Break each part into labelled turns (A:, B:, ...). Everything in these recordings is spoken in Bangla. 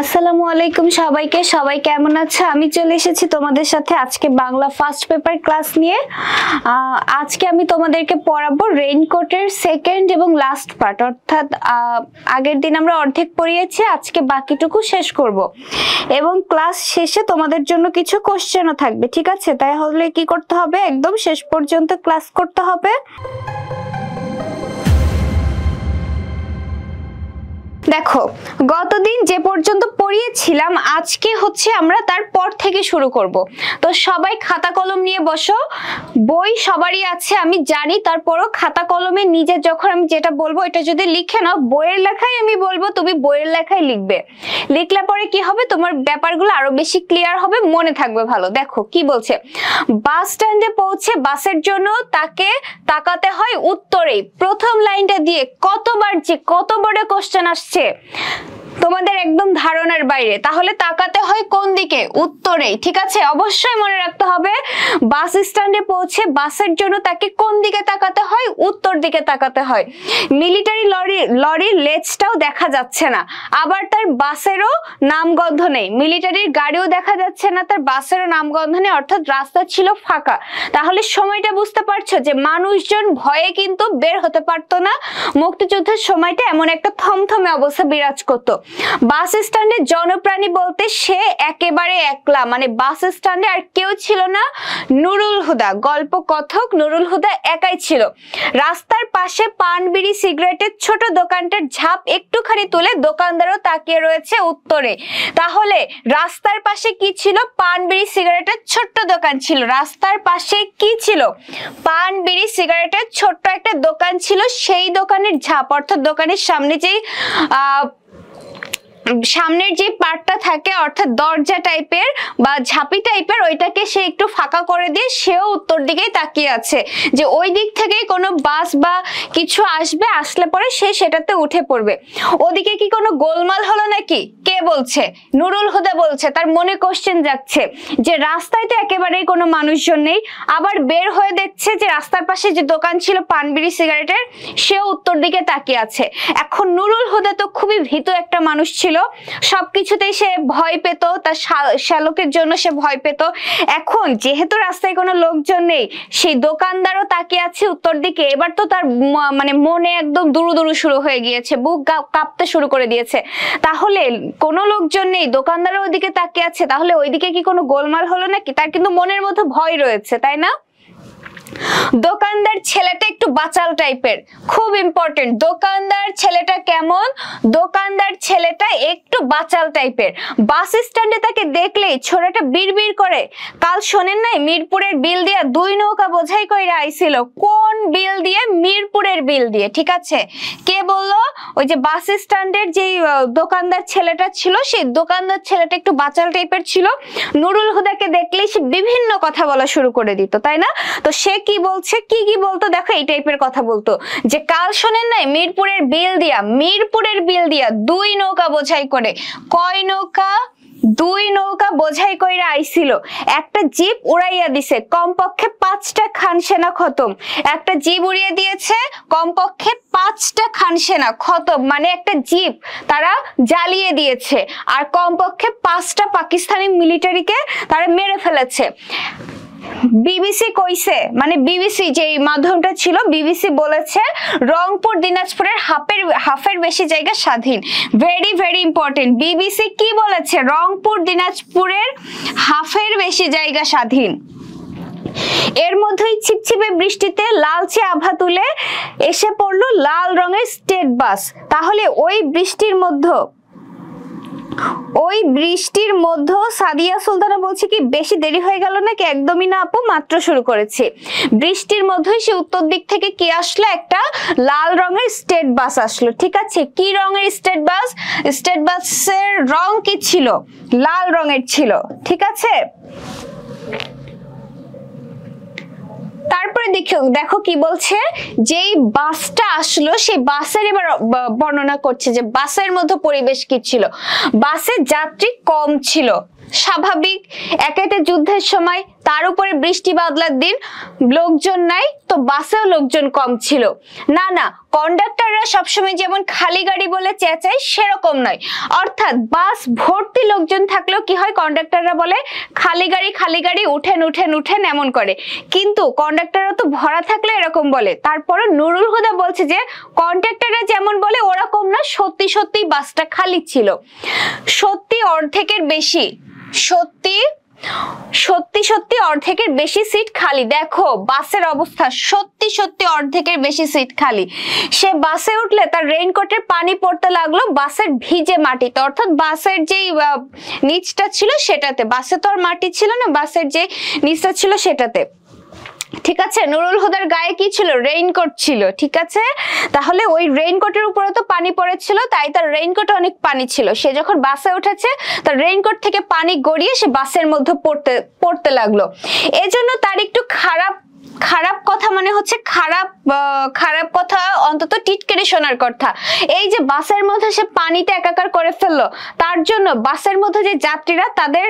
A: আসসালামু আলাইকুম সবাইকে। সবাই কেমন আছো? আমি চলে এসেছি তোমাদের সাথে আজকে বাংলা ফার্স্ট পেপার ক্লাস নিয়ে। আজকে আমি তোমাদেরকে পড়াবো রেইনকোটের সেকেন্ড এবং লাস্ট পার্ট, অর্থাৎ আগের দিন আমরা অর্ধেক পড়িয়েছি, আজকে বাকিটুকু শেষ করব এবং ক্লাস শেষে তোমাদের জন্য কিছু কোশ্চেনও থাকবে, ঠিক আছে? তাই হলে কি করতে হবে, একদম শেষ পর্যন্ত ক্লাস করতে হবে। দেখো, গতদিন যে পর্যন্ত পড়িয়েছিলাম আজকে হচ্ছে আমরা তারপর থেকে শুরু করব। তো সবাই খাতা কলম নিয়ে বসো। বই সবারই আছে আমি জানি, তারপরও খাতা কলমে নিজে যখন আমি যেটা বলবো এটা যদি লিখে নাও, বইয়ের লেখাই আমি বলবো, তুমি বইয়ের লেখাই লিখবে। লিখলে পরে কি হবে, তোমার ব্যাপারগুলো আরো বেশি ক্লিয়ার হবে, মনে থাকবে ভালো। দেখো কি বলছে, বাস স্ট্যান্ডে পৌঁছে বাসের জন্য তাকে তাকাতে হয় উত্তরে। প্রথম লাইনটা দিয়ে কতবার যে কত বড় কোশ্চেন আসছে তোমাদের একদম ধারণার বাইরে। তাহলে তাকাতে হয় কোন দিকে? উত্তরে, ঠিক আছে? অবশ্যই মনে রাখতে হবে বাস স্ট্যান্ডে পৌঁছে বাসের জন্য তাকে কোন দিকে তাকাতে হয়? উত্তর দিকে তাকাতে হয়। মিলিটারি লরির লেজটাও দেখা যাচ্ছে না, আবার তার বাসেরও নামগন্ধ নেই। মিলিটারির গাড়িও দেখা যাচ্ছে না, তার বাসেরও নামগন্ধ নেই, অর্থাৎ রাস্তা ছিল ফাঁকা। তাহলে সময়টা বুঝতে পারছো যে মানুষজন ভয়ে কিন্তু বের হতে পারতো না। মুক্তিযুদ্ধের সময়টা এমন একটা থমথমে অবস্থা বিরাজ করতো। বাস স্ট্যান্ডে জনপ্রাণী বলতে সে একেবারে একলা, মানে বাস স্ট্যান্ডে আর কেউ ছিল না। নুরুল হুদা, গল্প কথক নুরুল হুদা একাই ছিল। রাস্তার পাশে পান বিড়ি সিগারেটের ছোট দোকানটার ঝাঁপ একটুখানি তুলে দোকানদারও তাকিয়ে রয়েছে উত্তরে। তাহলে রাস্তার পাশে কি ছিল? পান বিড়ি সিগারেটের ছোট্ট দোকান ছিল। রাস্তার পাশে কি ছিল? পান বিড়ি সিগারেটের ছোট্ট একটা দোকান ছিল। সেই দোকানের ঝাঁপ, অর্থাৎ দোকানের সামনে যেই সামনের যে পার্টটা থাকে, অর্থাৎ দরজা টাইপের বা ঝাঁপি টাইপের, ওইটাকে সে একটু ফাঁকা করে দিয়ে সেও উত্তর দিকেই তাকিয়ে আছে, যে ওই দিক থেকেই কোনো বাস বা কিছু আসবে, আসলে পরে সে সেটাতে উঠে পড়বে। ওদিকে কি কোনো গোলমাল হলো নাকি? কে বলছে? নুরুল হুদা বলছে। তার মনে কোশ্চেন যাচ্ছে যে রাস্তায় তো একেবারেই কোনো মানুষজন নেই, আবার বের হয়ে দেখছে যে রাস্তার পাশে যে দোকান ছিল পান বিড়ি সিগারেটের, সেও উত্তর দিকে তাকিয়ে আছে। এখন নুরুল হুদা তো খুবই ভীতু একটা মানুষ ছিল, সবকিছুতেই সে ভয় পেত, তার শ্যালকের জন্য সে ভয় পেত। এখন যেহেতু রাস্তায় কোনো লোকজন নেই, সেই দোকানদারও তাকিয়ে আছে উত্তর দিকে। এবার তো তার মানে মনে একদম দুরু দুরু শুরু হয়ে গিয়েছে, বুক কাঁপতে শুরু করে দিয়েছে। তাহলে কোনো লোকজন নেই, দোকানদারও ওইদিকে তাকিয়ে আছে, তাহলে ওইদিকে কি কোনো গোলমাল হলো নাকি? তার কিন্তু মনের মধ্যে ভয় রয়েছে, তাই না? দোকানদার ছেলেটা একটু বাচাল টাইপের, খুব ইম্পর্টেন্ট। দোকানদার ছেলেটা কেমন? দোকানদার ছেলেটা একটু বাচাল টাইপের। বাস স্ট্যান্ডে তাকে দেখলেই ছোড়াটা বিড়বিড় করে, কাল শোনেন নাই মিরপুরের বিল দিয়া 2 নৌকা বোঝাই কইরা আইছিল। কোন বিল দিয়ে? মিরপুরের বিল দিয়ে, ঠিক আছে? কে বললো? ওই যে বাস স্ট্যান্ডের যে দোকানদার ছেলেটা ছিল, সেই দোকানদার ছেলেটা একটু বাচাল টাইপের ছিল। নুরুল হুদাকে দেখলেই সে বিভিন্ন কথা বলা শুরু করে দিত, তাই না? তো সে কি বলছে, কি বলতো? দেখো এই টাইপের কথা বলতো যে কাল শোনেন নাই মিরপুরের বিল দিয়া, মিরপুরের বিল দিয়া 2 নৌকা বোঝাই করে। কয় নৌকা? 2 নৌকা বোঝাই কইরা আইছিল। একটা জিপ উড়াইয়া দিছে, কমপক্ষে 5টা খান সেনা খতম। একটা জিপ উড়িয়ে দিয়েছে, কমপক্ষে 5টা খান সেনা খতম, মানে একটা জিপ তারা জ্বালিয়ে দিয়েছে, আর কমপক্ষে 5টা পাকিস্তানি মিলিটারিকে তারা মেরে ফেলেছে। বিবিসি কইছে, মানে বিবিসি যে মাধ্যমটা ছিল, বিবিসি বলেছে রংপুর দিনাজপুরের হাফের বেশি জায়গা স্বাধীন। Very very important. বিবিসি কি বলেছে? রংপুর দিনাজপুরের হাফের বেশি জায়গা স্বাধীন। এর মধ্যেই ছিপছিপে বৃষ্টিতে লালচে আভা তুলে এসে পড়লো লাল রঙের স্টেট বাস। তাহলে ওই বৃষ্টির মধ্যে সাদিয়া সুলতানা বলছে কি বেশি দেরি হয়ে গেল নাকি? একদমই না আপু, মাত্র শুরু করেছি। বৃষ্টির মধ্যেই সে উত্তর দিক থেকে কি আসলো? একটা লাল রঙের স্টেট বাস আসলো, ঠিক আছে? কি রঙের স্টেট বাস? স্টেট বাসের রং কি ছিল? লাল রঙের ছিল, ঠিক আছে? তারপরে দেখো কি বলছে, যেই বাসটা আসলো সেই বাসের এবার বর্ণনা করছে যে বাসের মধ্যে পরিবেশ কি ছিল। বাসে যাত্রী কম ছিল, স্বাভাবিক, একেতে যুদ্ধের সময়, তার উপরে বৃষ্টি বাদলার দিন, লোকজন নাই, তো বাসেও লোকজন কম ছিল। না না, কন্ডাক্টররা সবসময় যেমন খালি গাড়ি বলে চেঁচায় সেরকম নয়, অর্থাৎ বাস ভর্তি লোকজন থাকলেও কি হয়, কন্ডাক্টররা বলে খালি গাড়ি, উঠেন উঠেন উঠেন এমন করে। কিন্তু কন্ডাক্টররা তো ভরা থাকলে এরকম বলে। তারপরে নুরুল হুদা বলছে যে কন্ডাক্টররা যেমন বলে ওরকম না, সত্যি সত্যি বাসটা খালি ছিল, সত্যি অর্ধেকের বেশি, সত্যি অর্ধেকের বেশি সিট খালি। দেখো বাসের অবস্থা, সত্যি সত্যি অর্ধেকের বেশি সিট খালি। সে বাসে উঠলে তার রেইনকোটের পানি পড়তে লাগলো বাসের ভিজে মাটিতে, অর্থাৎ বাসের যে নিচটা ছিল সেটাতে, বাসে তো আর মাটি ছিল না, বাসের যে নিচটা ছিল সেটাতে। ঠিক আছে, নুরুল হুদার গায়ে কি ছিল, রেইনকোট ছিল। ঠিক আছে, তাহলে ওই রেইনকোটের উপরে তো পানি পড়েছিল, তাই তার রেইনকোটে অনেক পানি ছিল। সে যখন বাসে উঠেছে তার রেইনকোট থেকে পানি গড়িয়ে সে বাসের মধ্যে পড়তে লাগলো। এজন্য তার একটু খারাপ কথা, মানে হচ্ছে খারাপ কথা অন্তত টিটকেরে শোনার কথা। এই যে বাসের মধ্যে সে পানিতে একাকার করে ফেললো, তার জন্য বাসের মধ্যে যে যাত্রীরা তাদের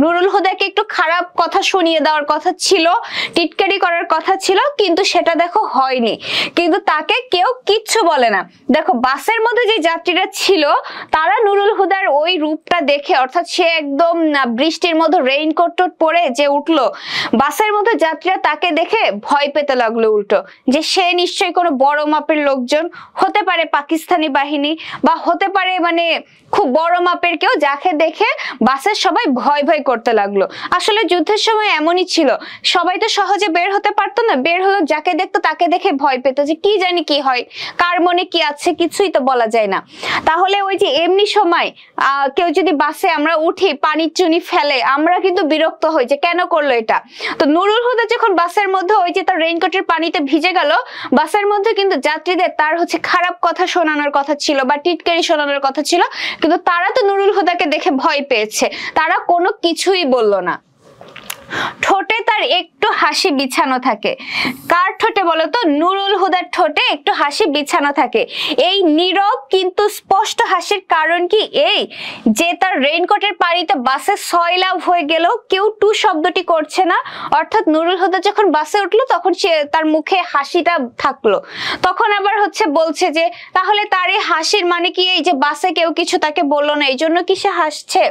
A: নুরুল হুদাকে একটু খারাপ কথা শুনিয়ে দেওয়ার কথা ছিল, টিটকারি করার কথা ছিল, কিন্তু সেটা দেখো হয়নি, কিন্তু তাকে কেউ কিচ্ছু বলে না। দেখো বাসের মধ্যে যে যাত্রীরা ছিল তারা নুরুল হুদার ওই রূপটা দেখে, অর্থাৎ সে একদম বৃষ্টির মধ্যে রেইনকোট পরে যে উঠলো, বাসের মধ্যে যাত্রীরা তাকে দেখে ভয় পেতে লাগলো উল্টো, যে সে নিশ্চয়ই কোনো বড় মাপের লোকজন হতে পারে, পাকিস্তানি বাহিনী, বা হতে পারে মানে খুব বড় মাপের কেউ, যাকে দেখে বাসের সবাই ভয় ভয় করতে লাগলো। আসলে যুদ্ধের সময় এমনই ছিল, সবাই তো সহজে বের হতে পারতো না, বের হলো যাকে দেখতো তাকে দেখে ভয় পেত, যে কি জানি কি হয়, কার মনে কি আছে কিছুই তো বলা যায় না। তাহলে ওই যে এমনি সময় কেউ যদি বাসে আমরা উঠি পানির চুনি ফেলে, আমরা কিন্তু বিরক্ত হই যে কেন করলো এটা। তো নুরুল হুদা যখন বাসের মধ্যে ওই যে তার রেইনকোটের পানিতে ভিজে গেল, বাসের মধ্যে কিন্তু যাত্রীদের তার হচ্ছে খারাপ কথা শোনানোর কথা ছিল বা টিটকারি শোনানোর কথা ছিল, কিন্তু তারা তো নুরুল হুদাকে দেখে ভয় পেয়েছে, তারা কোনো কিছুই বলল না। ঠোঁটে তার একটু হাসি বিছানো থাকে। কার ঠোঁটে বলতো? নুরুল হুদার ঠোঁটে একটু হাসি বিছানো থাকে। এই নীরব কিন্তু স্পষ্ট হাসির কারণ কি? এই যে তার রেইনকোটের পানিতে বাসে সয়লাভ হয়ে গেল, কেউ টু শব্দটি করছে না, অর্থাৎ নুরুল হুদা যখন বাসে উঠলো তখন সে তার মুখে হাসিটা থাকলো। তখন আবার হচ্ছে বলছে যে তাহলে তার এই হাসির মানে কি, এই যে বাসে কেউ কিছু তাকে বললো না এই জন্য কি সে হাসছে?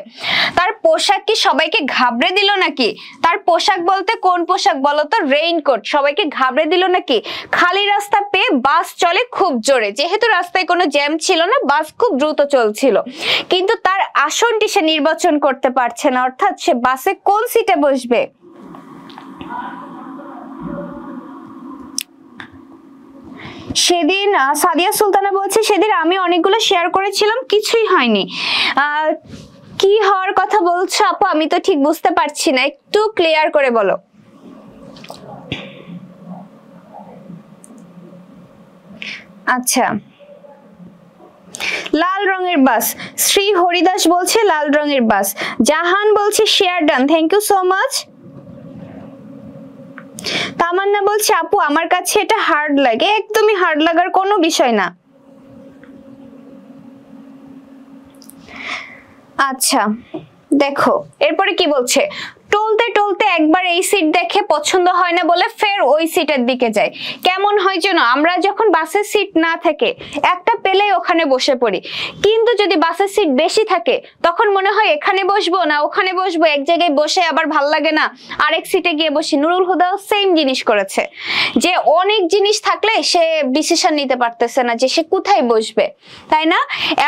A: তার পোশাক কি সবাইকে ঘাবড়ে দিল নাকি? তার পোশাক বলতে কোন পোশাক বলতো? রেইনকোট। সবাইকে ঘাবড়ে দিল নাকি? খালি রাস্তা পেয়ে বাস চলে খুব জোরে, যেহেতু রাস্তায় কোনো জ্যাম ছিল না, বাস খুব দ্রুত চলছিল, কিন্তু তার আসনটি সে নির্বাচন করতে পারছে না, অর্থাৎ সে বাসে কোন সিটে বসবে। সেদিন সাদিয়া সুলতানা বলছে, সেদিন আমি অনেকগুলো শেয়ার করেছিলাম, কিছুই হয়নি। কি হওয়ার কথা বলছো আপু? আমি তো ঠিক বুঝতে পারছি না, একটু ক্লিয়ার করে বলো। আচ্ছা, লাল রঙের বাস। শ্রী হরিদাস বলছে লাল রঙের বাস। জাহান বলছে share done, thank you so much. Tamanna বলছে আপু আমার কাছে এটা হার্ড লাগে। একদমই হার্ড লাগার কোনো বিষয় না। আচ্ছা দেখো এরপরে কি বলছে, টলতে টলতে একবার এই সিট দেখে পছন্দ হয় না বলে ফের ওই সিটের দিকে যায়। কেমন হয় যেন, আমরা যখন বাসের সিট না থাকে একটা পেলেই ওখানে বসে পড়ি, কিন্তু যদি বাসের সিট বেশি থাকে তখন মনে হয় এখানে বসবো না ওখানে বসবো, এক জায়গায় বসে আবার ভাল লাগে না আরেক সিটে গিয়ে বসি। নুরুল হুদাও সেম জিনিস করেছে, যে অনেক জিনিস থাকলে সে ডিসিশন নিতে পারতেছে না যে সে কোথায় বসবে, তাই না?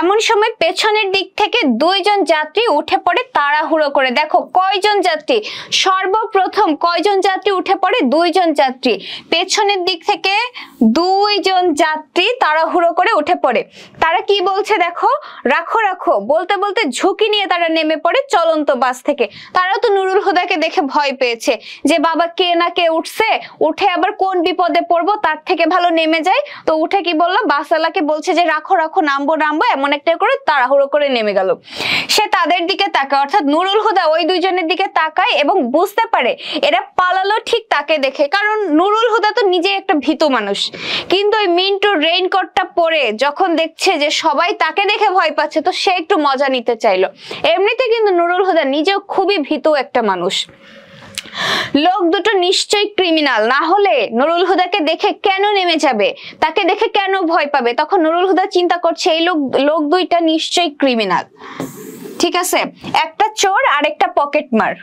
A: এমন সময় পেছনের দিক থেকে দুইজন যাত্রী উঠে পড়ে তাড়াহুড়ো করে। দেখো কয়জন যাত্রী, সর্বপ্রথম কয়জন যাত্রী উঠে পড়ে? দুইজন যাত্রী। পেছনের দিক থেকে দুইজন যাত্রী তাড়াহুড়ো করে উঠে পড়ে। তারা কি বলছে দেখো, রাখো রাখো বলতে বলতে ঝুঁকি নিয়ে তারা নেমে পড়ে চলন্ত বাস থেকে। তারাও তো নুরুল হুদাকে দেখে ভয় পেয়েছে যে বাবা কে না কে উঠছে, উঠে আবার কোন বিপদে পড়বো, তার থেকে ভালো নেমে যায়। তো উঠে কি বললো, বাসওয়ালাকে বলছে যে রাখো রাখো নামবো নামবো, এমন একটা করে তাড়াহুড়ো করে নেমে গেল। সে তাদের দিকে তাকায়, অর্থাৎ নুরুল হুদা ওই দুইজনের দিকে তাকায় এবং বুঝতে পারে এরা পালালো ঠিক তাকে দেখে, কারণ নুরুল হুদা তো নিজে একটা ভীতু মানুষ। কিন্তু ওই মিন্টুর রেইনকোটটা পরে যখন যখন দেখছে যে সবাই তাকে দেখে ভয় পাচ্ছে, তো সে একটু মজা নিতে চাইলো। এমনিতে কিন্তু নুরুল হুদা নিজেও খুবই ভীতু একটা মানুষ। লোক দুটো নিশ্চয়ই ক্রিমিনাল, না হলে নুরুল হুদাকে দেখে কেন নেমে যাবে, তাকে দেখে কেন ভয় পাবে? তখন নুরুল হুদা চিন্তা করছে এই লোক দুইটা নিশ্চয়ই ক্রিমিনাল। ঠিক আছে, একটা চোর আর একটা পকেটমার।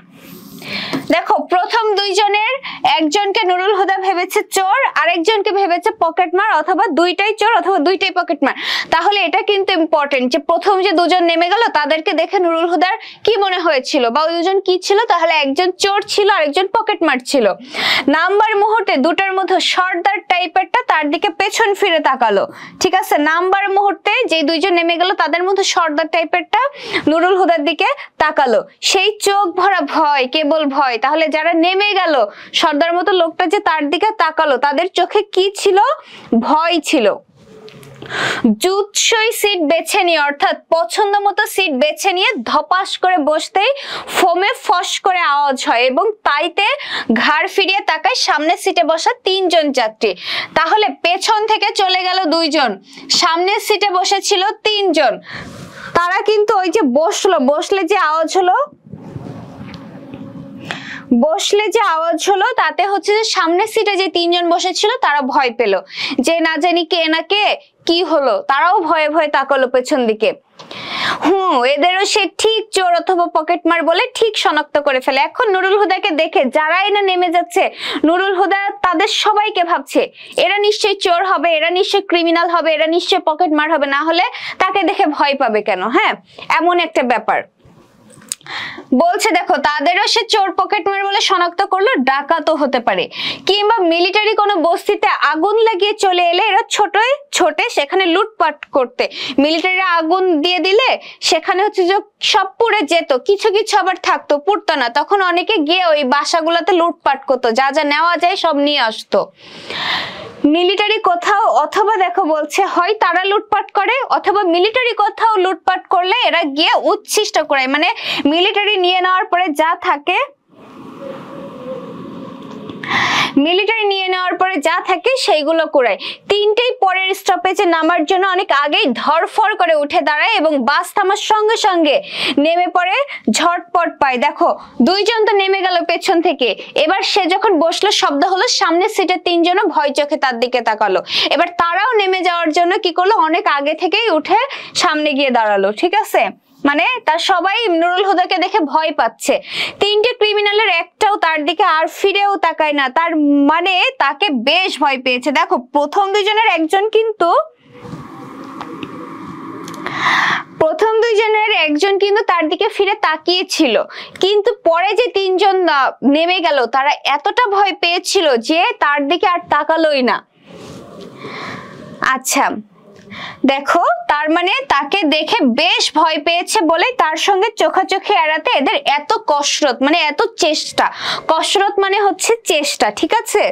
A: দেখো প্রথম দুইজনের একজনকে নুরুল হুদা ভেবেছে চোর, আরেকজনকে ভেবেছে পকেটমার, অথবা দুইটাই চোর অথবা দুইটাই পকেটমার। তাহলে এটা কিন্তু ইম্পর্টেন্ট যে প্রথম যে দুজন নেমে গেল তাদেরকে দেখে নুরুল হুদার কি মনে হয়েছিল, বা ওই দুজন কি ছিল? তাহলে একজন চোর ছিল আর একজন পকেটমার ছিল। নাম্বার মুহূর্তে দুটার মধ্যে সর্দার টাইপেরটা তার দিকে পেছন ফিরে তাকালো। ঠিক আছে, নাম্বার মুহূর্তে যে দুইজন নেমে গেল তাদের মধ্যে সর্দার টাইপেরটা নুরুল হুদার দিকে তাকালো। সেই চোখ ভরা ভয়, কেবল ভয়। তাহলে যারা নেমে গেল সর্দার মতো লোকটা যে তার দিকে তাকালো, তাদের চোখে কি ছিল? ভয় ছিল। জুৎসই সিট বেছে নিয়ে, অর্থাৎ পছন্দ মতো সিট বেছে নিয়ে ধপাস করে বসতেই ফোমে ফস করে আওয়াজ হয় এবং তাইতে ঘাড় ফিরিয়ে তাকায় সামনের সিটে বসা তিনজন যাত্রী। তাহলে পেছন থেকে চলে গেল দুইজন, সামনের সিটে বসেছিল তিনজন। তারা কিন্তু ওই যে বসলে যে আওয়াজ হলো তাতে হচ্ছে যে সামনের সিটে যে তিনজন বসেছিল তারা ভয় পেল, যে না জানি কে না কে, কি হলো। তারাও ভয়ে ভয়ে তাকালো পেছন দিকে। এদেরও সে ঠিক চোর অথবা পকেটমার বলে ঠিক শনাক্ত করে ফেলে। এখন নুরুল হুদাকে দেখে যারাই না নেমে যাচ্ছে, নুরুল হুদা তাদের সবাইকে ভাবছে এরা নিশ্চয়ই চোর হবে, এরা নিশ্চয়ই ক্রিমিনাল হবে, এরা নিশ্চয়ই পকেটমার হবে, না হলে তাকে দেখে ভয় পাবে কেন? হ্যাঁ, এমন একটা ব্যাপার। বলছে দেখো তাদেরও সে চোর পকেটমার বলে শনাক্ত করলো, ডাকাতও হতে পারে, কিংবা মিলিটারি কোনো বস্তিতে আগুন লাগিয়ে চলে এলে এরা ছোটে সেখানে লুটপাট করতে। মিলিটারিরা আগুন দিয়ে দিলে সেখানে হচ্ছে যে সব পুড়ে যেত, কিছু কিছু আবার থাকতো, পুড়তো না। তখন অনেকে গিয়ে ওই বাসাগুলোতে লুটপাট করতো, যা যা নেওয়া যায় সব নিয়ে আসতো। মিলিটারি কোথাও, অথবা দেখো বলছে হয় তারা লুটপাট করে, অথবা মিলিটারি কোথাও লুটপাট করলে এরা গিয়ে উচ্ছিষ্ট করে, মানে মিলিটারি নিয়ে নেওয়ার পরে যা থাকে, সেইগুলো কুড়ায়। তিনটেই পরের স্টপেজে নামার জন্য অনেক আগেই ধরফর করে উঠে দাঁড়ায় এবং বাস থামার সঙ্গে সঙ্গে নেমে পড়ে, ঝটপট পায়। দেখো দুইজন তো নেমে গেল পেছন থেকে, এবার সে যখন বসলো শব্দ হলো, সামনের সিটের তিনজনও ভয় চোখে তার দিকে তাকালো। এবার তারাও নেমে যাওয়ার জন্য কি করলো, অনেক আগে থেকেই উঠে সামনে গিয়ে দাঁড়ালো। ঠিক আছে, মানে তার সবাই নুরুল হুদাকে দেখে ভয় পাচ্ছে। তিনটে ক্রিমিনালের একটাও তার দিকে আর ফিরেও তাকায় না, তার মানে তাকে বেশ ভয় পেয়েছে। দেখো প্রথম দুইজনের একজন কিন্তু তার দিকে ফিরে তাকিয়েছিল, কিন্তু পরে যে তিনজন নেমে গেল তারা এতটা ভয় পেয়েছিল যে তার দিকে আর তাকালোই না। আচ্ছা দেখো, তার মানে তাকে দেখে বেশ ভয় পেয়েছে বলে তার সঙ্গে চোখাচোখি এড়াতে এদের এত কসরত, মানে এত চেষ্টা। কসরত মানে হচ্ছে চেষ্টা, ঠিক আছে।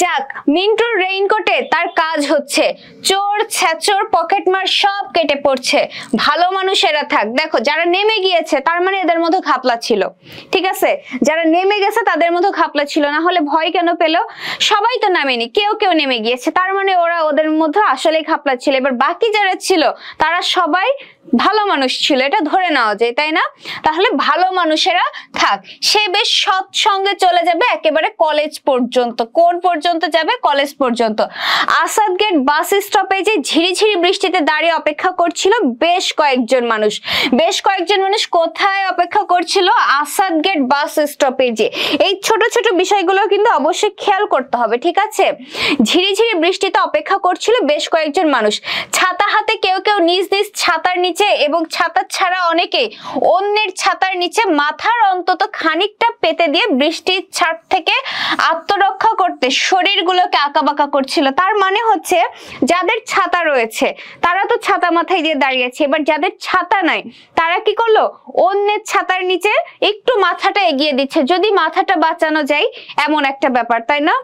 A: যাক, মিন্টুর রেইনকোটে তার কাজ হচ্ছে, চোর ছেচোর পকেটমার সব কেটে পড়ছে, ভালো মানুষেরা থাক। দেখো যারা নেমে গিয়েছে তার মানে এদের মধ্যে ঘাপলা ছিল, ঠিক আছে। যারা নেমে গেছে তাদের মধ্যে ঘাপলা ছিল, না হলে ভয় কেন পেল? সবাই তো নামেনি, কেউ কেউ নেমে গিয়েছে, তার মানে ওদের মধ্যে আসলেই ঘাপলা ছিল। এবার বাকি যারা ছিল তারা সবাই ভালো মানুষ ছিল, এটা ধরে নেওয়া যায়, তাই না? তাহলে ভালো মানুষেরা থাক। সে বেশ সৎ সঙ্গে চলে যাবে একেবারে কলেজ পর্যন্ত। কোন পর্যন্ত যাবে? কলেজ পর্যন্ত। আসাদ গেট বাস স্টপেজে ঝিরিঝিরি বৃষ্টিতে দাঁড়িয়ে অপেক্ষা করছিল বেশ কয়েকজন মানুষ। কোথায় অপেক্ষা করছিল? আসাদ গেট বাস স্টপেজে। এই ছোট ছোট বিষয়গুলো কিন্তু অবশ্যই খেয়াল করতে হবে, ঠিক আছে। ঝিরিঝিরি বৃষ্টিতে অপেক্ষা করছিল বেশ কয়েকজন মানুষ। ছাতা হাতে কেউ কেউ নিজ নিজ ছাতার নিচে এবং ছাতা ছাড়া অনেকে অন্যের ছাতার নিচে মাথার অন্তত খানিকটা পেতে দিয়ে বৃষ্টির ছাট থেকে আত্মরক্ষা করতে শরীরগুলোকে আঁকাবাঁকা করছিল। তার মানে হচ্ছে যাদের ছাতা রয়েছে তারা তো ছাতা মাথায় দিয়ে দাঁড়িয়েছে, এবার যাদের ছাতা নাই তারা কি করলো? অন্যের ছাতার নিচে একটু মাথাটা এগিয়ে দিচ্ছে, যদি মাথাটা বাঁচানো যায়, এমন একটা ব্যাপার, তাই না?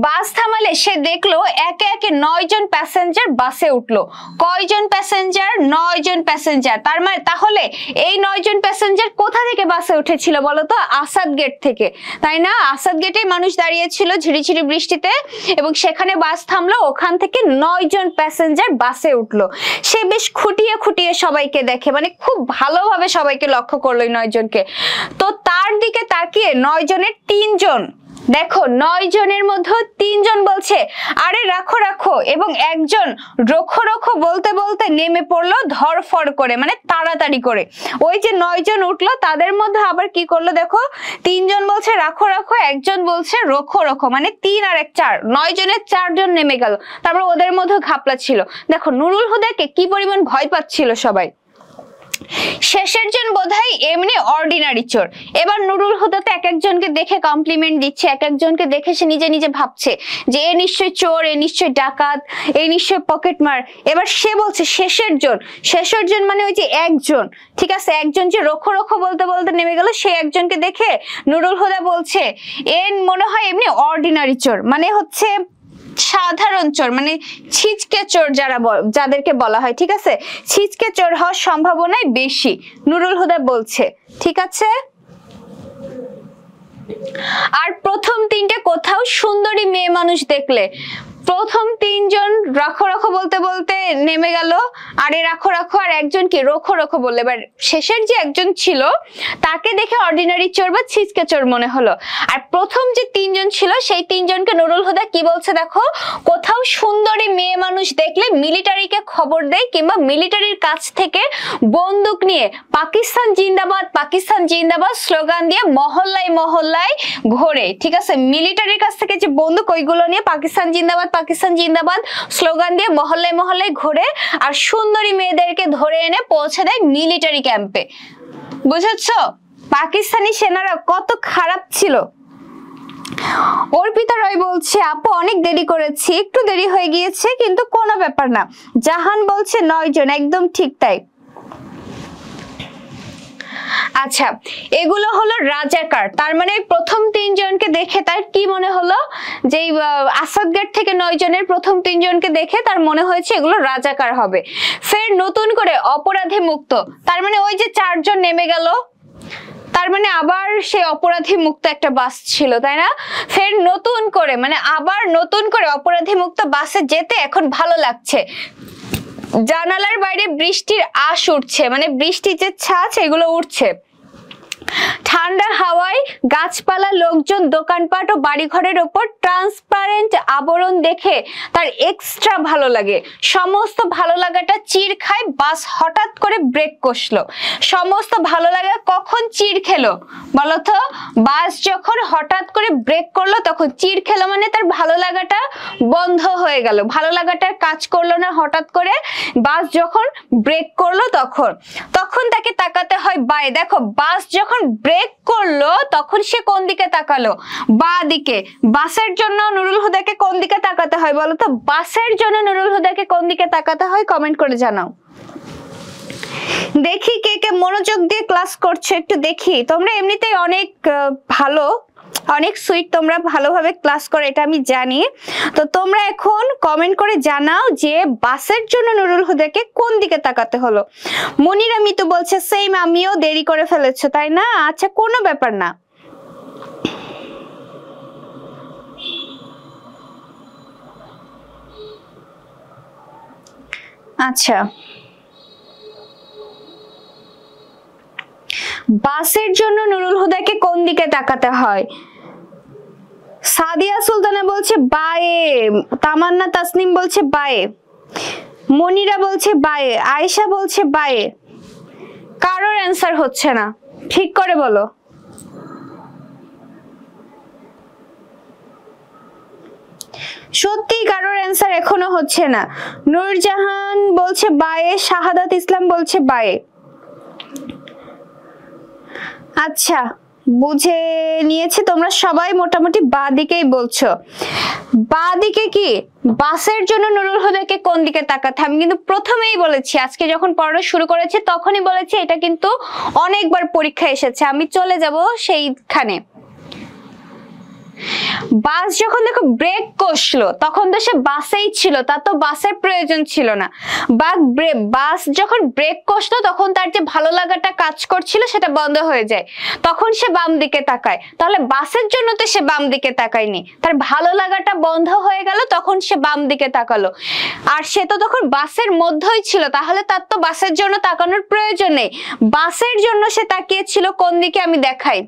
A: বাস থামালে সে দেখলো একে একে 9 জন প্যাসেঞ্জার বাসে উঠলো। কয়জন প্যাসেঞ্জার? 9 জন প্যাসেঞ্জার। তার মানে তাহলে এই 9 জন প্যাসেঞ্জার কোথা থেকে বাসে উঠেছিল বলতো? আসাদ গেট থেকে, তাই না? আসাদ গেটে মানুষ দাঁড়িয়ে ছিল ঝিরিঝিরি বৃষ্টিতে এবং সেখানে বাস থামলো, ওখান থেকে 9 জন প্যাসেঞ্জার বাসে উঠলো। সে বেশ খুঁটিয়ে খুঁটিয়ে সবাইকে দেখে, মানে খুব ভালোভাবে সবাইকে লক্ষ্য করলো 9 জনকে। তো তার দিকে তাকিয়ে 9 জনের 3 জন, দেখো 9 জনের মধ্যে 3 জন বলছে আরে রাখো রাখো, এবং একজন রখো রখো বলতে বলতে নেমে পড়লো ধরফর করে, মানে তাড়াতাড়ি করে। ওই যে 9 জন উঠলো তাদের মধ্যে আবার কি করলো দেখো, 3 জন বলছে রাখো রাখো, একজন বলছে রখো রখো, মানে 3 আর 1 4, 9 জনের 4 জন নেমে গেল। তারপর ওদের মধ্যে ঘাপলা ছিল। দেখো নুরুল হুদাকে কি পরিমাণ ভয় পাচ্ছিল সবাই। শেষের জন বোধহয় এমনি অর্ডিনারি চোর। এবার নুরুল হুদা তো এক একজনকে দেখে কমপ্লিমেন্ট দিচ্ছে, এক একজনকে দেখে সে নিজে নিজে ভাবছে যে এ নিশ্চয় চোর, এ নিশ্চয় ডাকাত, এ নিশ্চয় পকেটমার। এবার সে বলছে শেষের জন মানে ওই যে একজন, ঠিক আছে, একজন যে রখো রখো বলতে বলতে নেমে গেল, সে একজনকে দেখে নুরুল হুদা বলছে এ মনে হয় এমনি অর্ডিনারি চোর, মানে হচ্ছে সাধারণ চোর, মানে ছিচকে চোর যাদেরকে বলা হয়, ঠিক আছে, ছিচকে চোর হওয়ার সম্ভাবনাই বেশি, নুরুল হুদা বলছে, ঠিক আছে। আর প্রথম 3টে কোথাও সুন্দরী মেয়ে মানুষ দেখলে, প্রথম 3 জন রাখো রাখো বলতে বলতে নেমে গেল, আরে রাখো রাখো, আর একজন কি রখো রখো বললে। এবার শেষের যে একজন ছিল তাকে দেখে অর্ডিনারি চোর বা ছিচকে চোর মনে হলো। আর প্রথম যে 3 জন ছিল সেই 3 জনকে নুরুল হুদা কি বলছে দেখো, কোথাও সুন্দরী মেয়ে মানুষ দেখলে মিলিটারিকে খবর দেয়, কিংবা মিলিটারির কাছ থেকে বন্দুক নিয়ে পাকিস্তান জিন্দাবাদ পাকিস্তান জিন্দাবাদ স্লোগান দিয়ে মহল্লায় মহল্লায় ঘোরে, ঠিক আছে। মিলিটারির কাছ থেকে যে বন্দুক ওইগুলো নিয়ে পাকিস্তান জিন্দাবাদ পাকিস্তান জিন্দাবাদ স্লোগান দিয়ে মহল্লায় মহল্লায় ঘোরে, আর সুন্দরী মেয়েদেরকে ধরে এনে পৌঁছে দেয় মিলিটারি ক্যাম্পে। বুঝেছো পাকিস্তানি সেনারা কত খারাপ ছিল। অর্পিতা রয় বলছে আপু অনেক দেরি করেছি, একটু দেরি হয়ে গিয়েছে কিন্তু কোনো ব্যাপার না। জাহান বলছে 9 জন, একদম ঠিক তাই। আচ্ছা এগুলো হলো রাজাকার, তার মানে প্রথম 3 জনকে দেখে তার কি মনে হলো, যে আসাদগেট থেকে 9 জনের প্রথম 3 জনকে দেখে তার মনে হয়েছে এগুলো রাজাকার হবে। ফের নতুন করে অপরাধী মুক্ত, তার মানে ওই যে 4 জন নেমে গেল, তার মানে আবার সে অপরাধী মুক্ত একটা বাস ছিল, তাই না? ফের নতুন করে, মানে আবার নতুন করে অপরাধী মুক্ত বাসে যেতে এখন ভালো লাগছে। জানালার বাইরে বৃষ্টির আশ উঠছে, মানে বৃষ্টির যে ছাঁচ এগুলো উঠছে। ঠান্ডা হাওয়ায় গাছপালা, লোকজন, দোকানপাট ও বাড়িঘরের ওপর ট্রান্সপারেন্ট আবরণ দেখে তার এক্সট্রা ভালো লাগে। সমস্ত ভালো লাগাটা চির খায়, বাস হঠাৎ করে ব্রেক কষলো। সমস্ত ভালো লাগা কখন চির খেলো বলতো? বাস যখন হঠাৎ করে ব্রেক করলো তখন চির খেলো, মানে তার ভালো লাগাটা বন্ধ হয়ে গেল, ভালো লাগাটার কাজ করলো না। হঠাৎ করে বাস যখন ব্রেক করলো তখন তাকে তাকাতে হয় বায়ে। দেখো বাস যখন ব্রেক করলো তখন সে কোন দিকে তাকালো? বা দিকে। বাসের জন্য নুরুল হুদাকে কোন দিকে তাকাতে হয় বলো তো? বাসের জন্য নুরুল হুদাকে কোন দিকে তাকাতে হয় কমেন্ট করে জানাও। দেখি কে কে মনোযোগ দিয়ে ক্লাস করছো, একটু দেখি। তোমরা এমনিতেই অনেক ভালো, অনেক সুইট, তোমরা ভালোভাবে ক্লাস করো এটা আমি জানি। তো তোমরা এখন কমেন্ট করে জানাও যে বাসের জন্য নুরুল হুদাকে কোন দিকে তাকাতে হলো। মনিরা মিতু বলছে সেম, আমিও দেরি করে ফেলেছো তাই না? আচ্ছা কোনো ব্যাপার না। আচ্ছা বাসের জন্য নুরুল হুদাকে কোন দিকে তাকাতে হয়? সাদিয়া সুলতানা বলছে বায়ে, তামান্না তাসনিম বলছে বায়ে, মনিরা বলছে বায়ে, আয়েশা বলছে বায়ে। কারোর অ্যান্সার হচ্ছে না, ঠিক করে বলো। সত্যি কারোর অ্যান্সার এখনো হচ্ছে না। নূরজাহান বলছে বায়ে, শাহাদাত ইসলাম বলছে বায়ে। আচ্ছা বুঝে নিয়েছি, তোমরা সবাই মোটামুটি বা দিকেই বলছো। বা দিকে কি বাসের জন্য নুরুল হুদাকে কোন দিকে তাকাতে? আমি কিন্তু প্রথমেই বলেছি, আজকে যখন পড়ানো শুরু করেছি তখনই বলেছি এটা কিন্তু অনেকবার পরীক্ষা এসেছে, আমি চলে যাব সেইখানে। বাস যখন দেখো ব্রেক কষলো তখন তো সে বাসেই ছিল, তার তো বাসের প্রয়োজন ছিল না। বাস যখন ব্রেক কষলো তখন তার যে ভালো লাগাটা কাজ করছিল সেটা বন্ধ হয়ে যায়, তখন সে বাম দিকে তাকায়। তাহলে বাসের জন্য তো সে বাম দিকে তাকায়নি, তার ভালো লাগাটা বন্ধ হয়ে গেল তখন সে বাম দিকে তাকালো। আর সে তো তখন বাসের মধ্যেই ছিল, তাহলে তার তো বাসের জন্য তাকানোর প্রয়োজন নেই। বাসের জন্য সে তাকিয়েছিল কোন দিকে আমি দেখাই।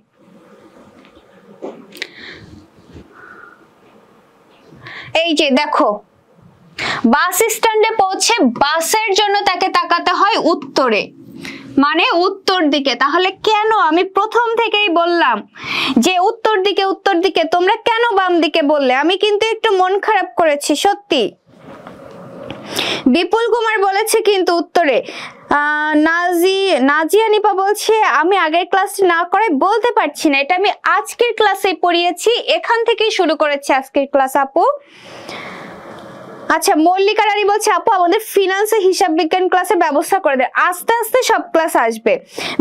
A: এই যে দেখো বাস স্ট্যান্ডে পৌঁছে বাসের জন্য তাকে তাকাতে হয় উত্তরে, মানে উত্তর দিকে। তাহলে কেন আমি প্রথম থেকেই বললাম যে উত্তর দিকে উত্তর দিকে, তোমরা কেন বাম দিকে বললে? আমি কিন্তু একটু মন খারাপ করেছি সত্যি। বিপুল কুমার বলেছে কিন্তু উত্তরে। নাজিয়া নিপা বলছে আমি আগের ক্লাস না করে বলতে পারছি না, এটা আমি আজকের ক্লাসে পড়িয়েছি, এখান থেকেই শুরু করেছি আজকের ক্লাস আপু। আচ্ছা মল্লিকা রানী বলছে আপু আমাদের ফিনান্সে হিসাব বিজ্ঞান ক্লাসের ব্যবস্থা করে দেয়, আস্তে আস্তে সব ক্লাস আসবে।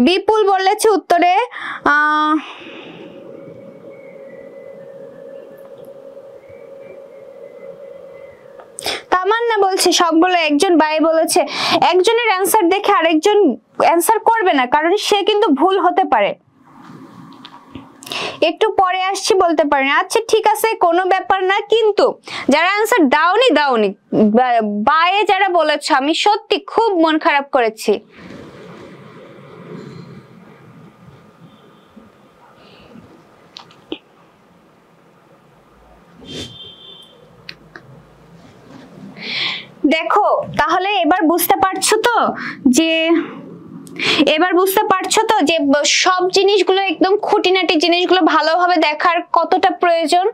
A: বিপুল বলেছে উত্তরে তামান্না বলছে সবগুলো একজন বাই বলেছে একজনের অ্যান্সার দেখে আরেকজন অ্যান্সার করবে না, কারণ সে কিন্তু ভুল হতে পারে। একটু পরে আসছি বলতে পারি না, আচ্ছা ঠিক আছে কোনো ব্যাপার না, কিন্তু যারা অ্যান্সার দাওনি বায়ে যারা বলেছ আমি সত্যি খুব মন খারাপ করেছি। দেখো তাহলে এবার বুঝতে পারছো তো যে সব জিনিসগুলো একদম খুঁটিনাটি জিনিসগুলো ভালোভাবে দেখার কতটা প্রয়োজন।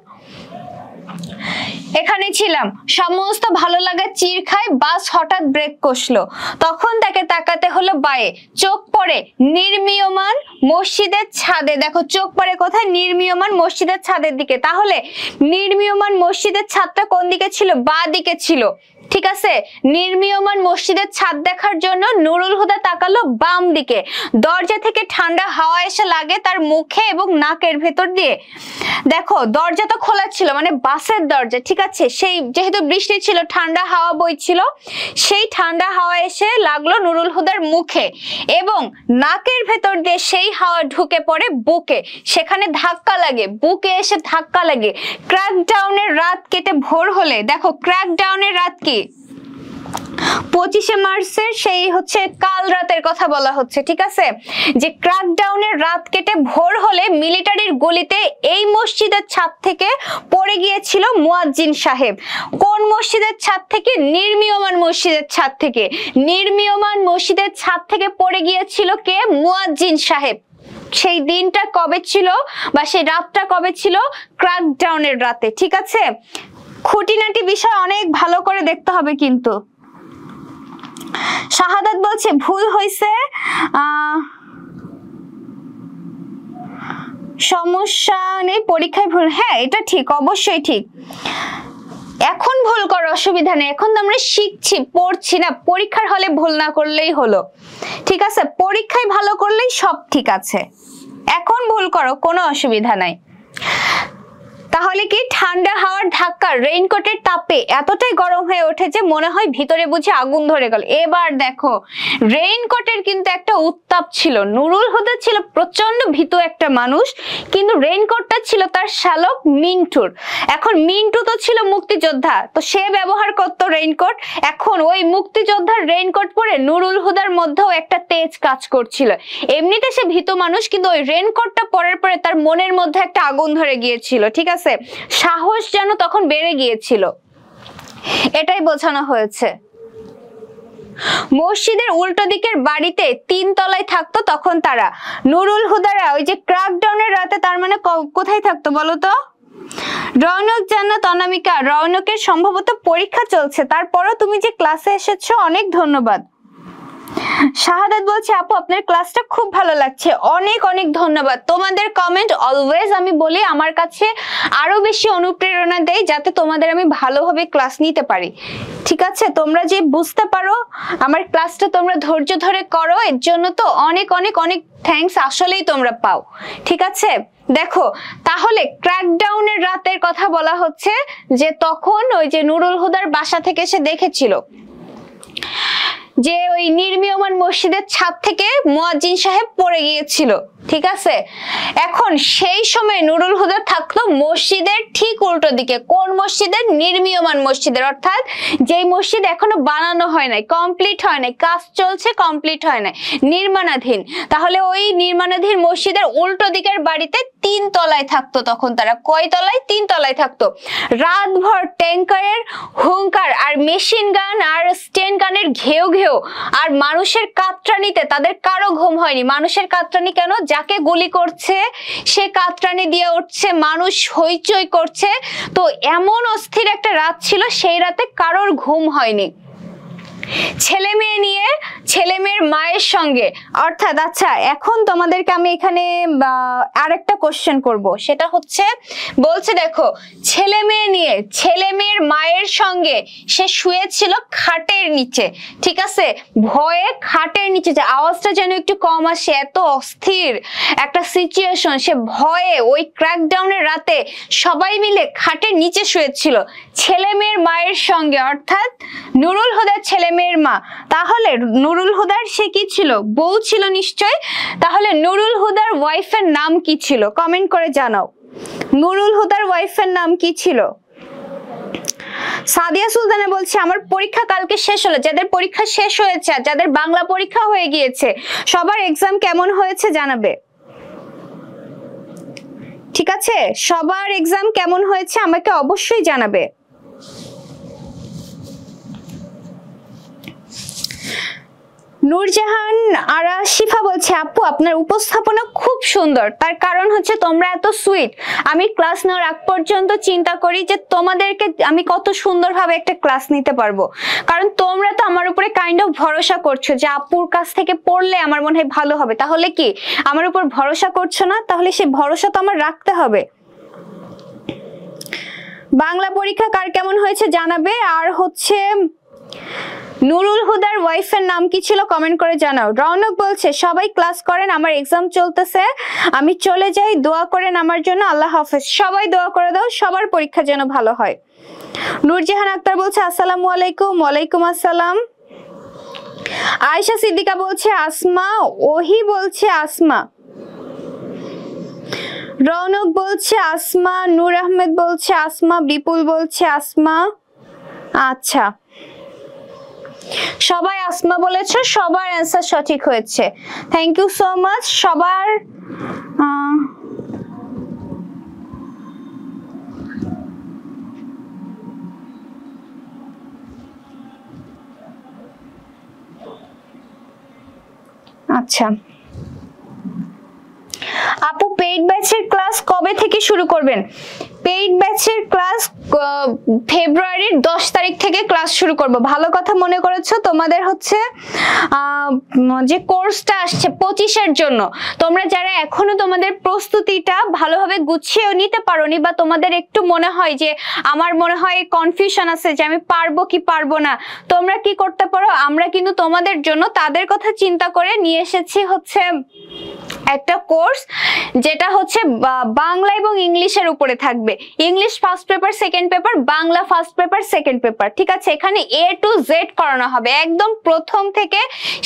A: এখানে ছিলাম সমস্ত ভালো লাগা চির খায়, বাস হঠাৎ ব্রেক কষলো তখন তাকে তাকাতে হলো বায়ে, চোখ পড়ে নির্মীয়মান মসজিদের ছাদে। দেখো চোখ পড়ে কোথায়? নির্মীয়মান মসজিদের ছাদের দিকে। তাহলে নির্মীয়মান মসজিদের ছাদটা কোন দিকে ছিল? বা দিকে ছিল, ঠিক আছে। নির্মীয়মান মসজিদের ছাদ দেখার জন্য নুরুল হুদা তাকালো বাম দিকে। দরজা থেকে ঠান্ডা হাওয়া এসে লাগে তার মুখে এবং নাকের ভেতর দিয়ে। দেখো দরজা তো খোলা ছিল, মানে বাসের দরজা, ঠিক আছে। সেই যেহেতু বৃষ্টি ছিল ঠান্ডা হাওয়া বইছিল, সেই ঠান্ডা হাওয়া এসে লাগলো নুরুল হুদার মুখে এবং নাকের ভেতর দিয়ে সেই হাওয়া ঢুকে পড়ে বুকে, সেখানে ধাক্কা লাগে, বুকে এসে ধাক্কা লাগে। ক্র্যাকডাউনের রাত কেটে ভোর হলে, দেখো ক্র্যাকডাউনের রাত কি? 25শে মার্চের সেই হচ্ছে কাল রাতের কথা বলা হচ্ছে, ঠিক আছে। যে ক্র্যাকডাউনের রাত কেটে ভোর হলে মিলিটারির গুলিতে এই মসজিদের ছাদ থেকে পড়ে গিয়েছিল মুয়াজ্জিন সাহেব। কোন মসজিদের ছাদ থেকে? নির্মীয়মান মসজিদের ছাদ থেকে। নির্মীয়মান মসজিদের ছাদ থেকে পড়ে গিয়েছিল কে? মুয়াজ্জিন সাহেব। সেই দিনটা কবে ছিল বা সেই রাতটা কবে ছিল? ক্র্যাকডাউনের রাতে, ঠিক আছে। খুঁটিনাটি বিষয় অনেক ভালো করে দেখতে হবে কিন্তু। শাহাদাত বলছে ভুল হয়েছে, সমস্যা নেই, পরীক্ষায় ভুল। হ্যাঁ এটা ঠিক, অবশ্যই ঠিক। এখন ভুল করো অসুবিধা নেই, এখন তো আমরা শিখছি পড়ছি না, পরীক্ষার হলে ভুল না করলেই হলো, ঠিক আছে। পরীক্ষায় ভালো করলেই সব ঠিক আছে, এখন ভুল করো কোনো অসুবিধা নাই। তাহলে কি ঠান্ডা হাওয়ার ধাক্কা রেইনকোটের তাপে এতটাই গরম হয়ে ওঠে যে মনে হয় ভিতরে বুঝি আগুন ধরে গেল। এবার দেখো রেইনকোটের কিন্তু একটা উত্তাপ ছিল। নুরুল হুদা ছিল প্রচন্ড ভীতু একটা মানুষ, কিন্তু রেইনকোটটা ছিল তার শালক মিন্টুর। এখন মিন্টু তো ছিল মুক্তিযোদ্ধা, তো সে ব্যবহার করতো রেইনকোট। এখন ওই মুক্তিযোদ্ধার রেইনকোট পরে নুরুল হুদার মধ্যেও একটা তেজ কাজ করছিল। এমনিতে সে ভীতু মানুষ, কিন্তু ওই রেইনকোটটা পরার পরে তার মনের মধ্যে একটা আগুন ধরে গিয়েছিল, ঠিক আছে। সাহস যেন তখন বেড়ে গিয়েছিল, এটাই বোঝানো হয়েছে। মসজিদের উল্টো দিকের বাড়িতে 3 তলায় থাকতো তখন তারা। নুরুল হুদারা ওই যে ক্র্যাকডাউনের রাতে তার মানে কোথায় থাকতো বলো তো? রৌনক জান্নাত অনামিকা, রৌনকের সম্ভবত পরীক্ষা চলছে, তারপরও তুমি যে ক্লাসে এসেছো অনেক ধন্যবাদ। শাহাদাত বলছে আপু আপনার ক্লাসটা খুব ভালো লাগছে, অনেক অনেক ধন্যবাদ। তোমাদের কমেন্ট অলওয়েজ আমি বলি আমার কাছে আরো বেশি অনুপ্রেরণা দেয়, যাতে তোমাদের আমি ভালোভাবে ক্লাস নিতে পারি, ঠিক আছে। তোমরা যে বুঝতে পারো আমার ক্লাসটা তোমরা ধৈর্য ধরে করো, এর জন্য তো অনেক অনেক অনেক থ্যাঙ্কস আসলেই তোমরা পাও, ঠিক আছে। দেখো তাহলে ক্র্যাকডাউনের রাতের কথা বলা হচ্ছে যে তখন ওই যে নুরুল হুদার বাসা থেকে সে দেখেছিল যে ওই নির্মীয়মান মসজিদের ছাদ থেকে মুয়াজ্জিন সাহেব পড়ে গিয়েছিল, ঠিক আছে। এখন সেই সময় নুরুল হুদা থাকতো মসজিদের ঠিক উল্টো দিকে। কোন মসজিদের? নির্মীয়মান মসজিদের, অর্থাৎ যেই মসজিদ এখনো বানানো হয় নাই, কমপ্লিট হয় নাই, কাজ চলছে, কমপ্লিট হয় নাই, নির্মাণাধীন। তাহলে ওই নির্মাণাধীন মসজিদের উল্টো দিকের বাড়িতে 3 তলায় থাকতো তখন তারা। কয় তলায়? 3 তলায় থাকতো। রাতভর ট্যাঙ্কারের হুঙ্কার আর মেশিন গান আর স্টেন গানের ঘেউ ঘেউ আর মানুষের কাতরানিতে তাদের কারো ঘুম হয়নি। মানুষের কাতরানি কেন? যাকে গুলি করছে সে কাতরানি দিয়ে উঠছে, মানুষ হইচই করছে। তো এমন অস্থির একটা রাত ছিল, সেই রাতে কারোর ঘুম হয়নি। ছেলে মেয়ে নিয়ে, ছেলে মেয়ের মায়ের সঙ্গে, অর্থাৎ আচ্ছা এখন তোমাদেরকে আমি এখানে আরেকটা কোশ্চেন করব, সেটা হচ্ছে বলছে দেখো ছেলে মেয়ে নিয়ে ছেলে মেয়ের মায়ের সঙ্গে সে শুয়েছিল খাটের নিচে, ঠিক আছে। ভয়ে খাটের নিচে, যে আওয়াজটা যেন একটু কম আসে, এত অস্থির একটা সিচুয়েশন। সে ভয়ে ওই ক্র্যাকডাউনের রাতে সবাই মিলে খাটের নিচে শুয়েছিল ছেলে মেয়ের মায়ের সঙ্গে, অর্থাৎ নুরুল হুদার ছেলে মেয়ের মা। তাহলে নুরুল হুদার সে কি ছিল? বউ ছিল নিশ্চয়। তাহলে নুরুল হুদার ওয়াইফের নাম কি ছিল? কমেন্ট করে জানাও নুরুল হুদার ওয়াইফের নাম কি ছিল। সাদিয়া সুলতানা বলছে আমার পরীক্ষা কালকে শেষ হলো। যাদের পরীক্ষা শেষ হয়েছে, যাদের বাংলা পরীক্ষা হয়ে গিয়েছে, সবার এক্সাম কেমন হয়েছে জানাবে, ঠিক আছে। সবার এক্সাম কেমন হয়েছে আমাকে অবশ্যই জানাবে। নূরজাহান আরা শিফা বলছে আপু আপনার উপস্থাপনা খুব সুন্দর, তার কারণ হচ্ছে তোমরা এত সুইট। আমি ক্লাস নেওয়ার আগ পর্যন্ত চিন্তা করি যে তোমাদেরকে আমি কত সুন্দরভাবে একটা ক্লাস নিতে পারবো, কারণ তোমরা তো আমার উপরে কাইন্ড অফ ভরসা করছো যে আপুর কাছ থেকে পড়লে আমার মনে হয় ভালো হবে। তাহলে কি আমার উপর ভরসা করছো না? তাহলে সেই ভরসা তো আমার রাখতে হবে। বাংলা পরীক্ষা কার কেমন হয়েছে জানাবে। আর হচ্ছে নুরুল হুদার ওয়াইফের নাম কি ছিল কমেন্ট করে জানাও। রৌনক বলছে সবাই ক্লাস করেন, আমার এক্সাম চলতেছে, আমি চলে যাই, দোয়া করেন আমার জন্য, আল্লাহ হাফেজ। সবাই দোয়া করে দাও, সবার পরীক্ষা যেন ভালো হয়। নূরজাহান আক্তার বলছে আসসালামু আলাইকুম। ওয়ালাইকুম আসসালাম। আয়েশা সিদ্দিকা বলছে আসমা, ওহি বলছে আসমা, রৌনক বলছে আসমা, নূর আহমেদ বলছে আসমা, বিপুল বলছে আসমা। আচ্ছা সবাই আসমা বলেছো, সবার অ্যান্সার সঠিক হয়েছে, থ্যাংক ইউ সো মাচ সবার। আচ্ছা আপু পেইড ব্যাচের ক্লাস কবে থেকে শুরু করবেন? পেইড ব্যাচের ক্লাস ফেব্রুয়ারির 10 তারিখ থেকে ক্লাস শুরু করব। ভালো কথা মনে করেছো। তোমাদের হচ্ছে যে কোর্সটা আসছে 25-এর জন্য, তোমরা যারা এখনো তোমাদের প্রস্তুতিটা ভালোভাবে গুছিয়ে নিতে পারোনি বা তোমাদের একটু মনে হয় যে আমার মনে হয় কনফিউশন আছে যে আমি পারবো কি পারবো না, তোমরা কি করতে পারো, আমরা কিন্তু তোমাদের জন্য তাদের কথা চিন্তা করে নিয়ে এসেছি হচ্ছে একটা কোর্স, যেটা হচ্ছে বাংলা এবং ইংলিশের উপরে থাকবে। English first paper, second paper, Bangla first paper, second paper, ঠিক আছে। এখানে A to Z করানো হবে, একদম প্রথম থেকে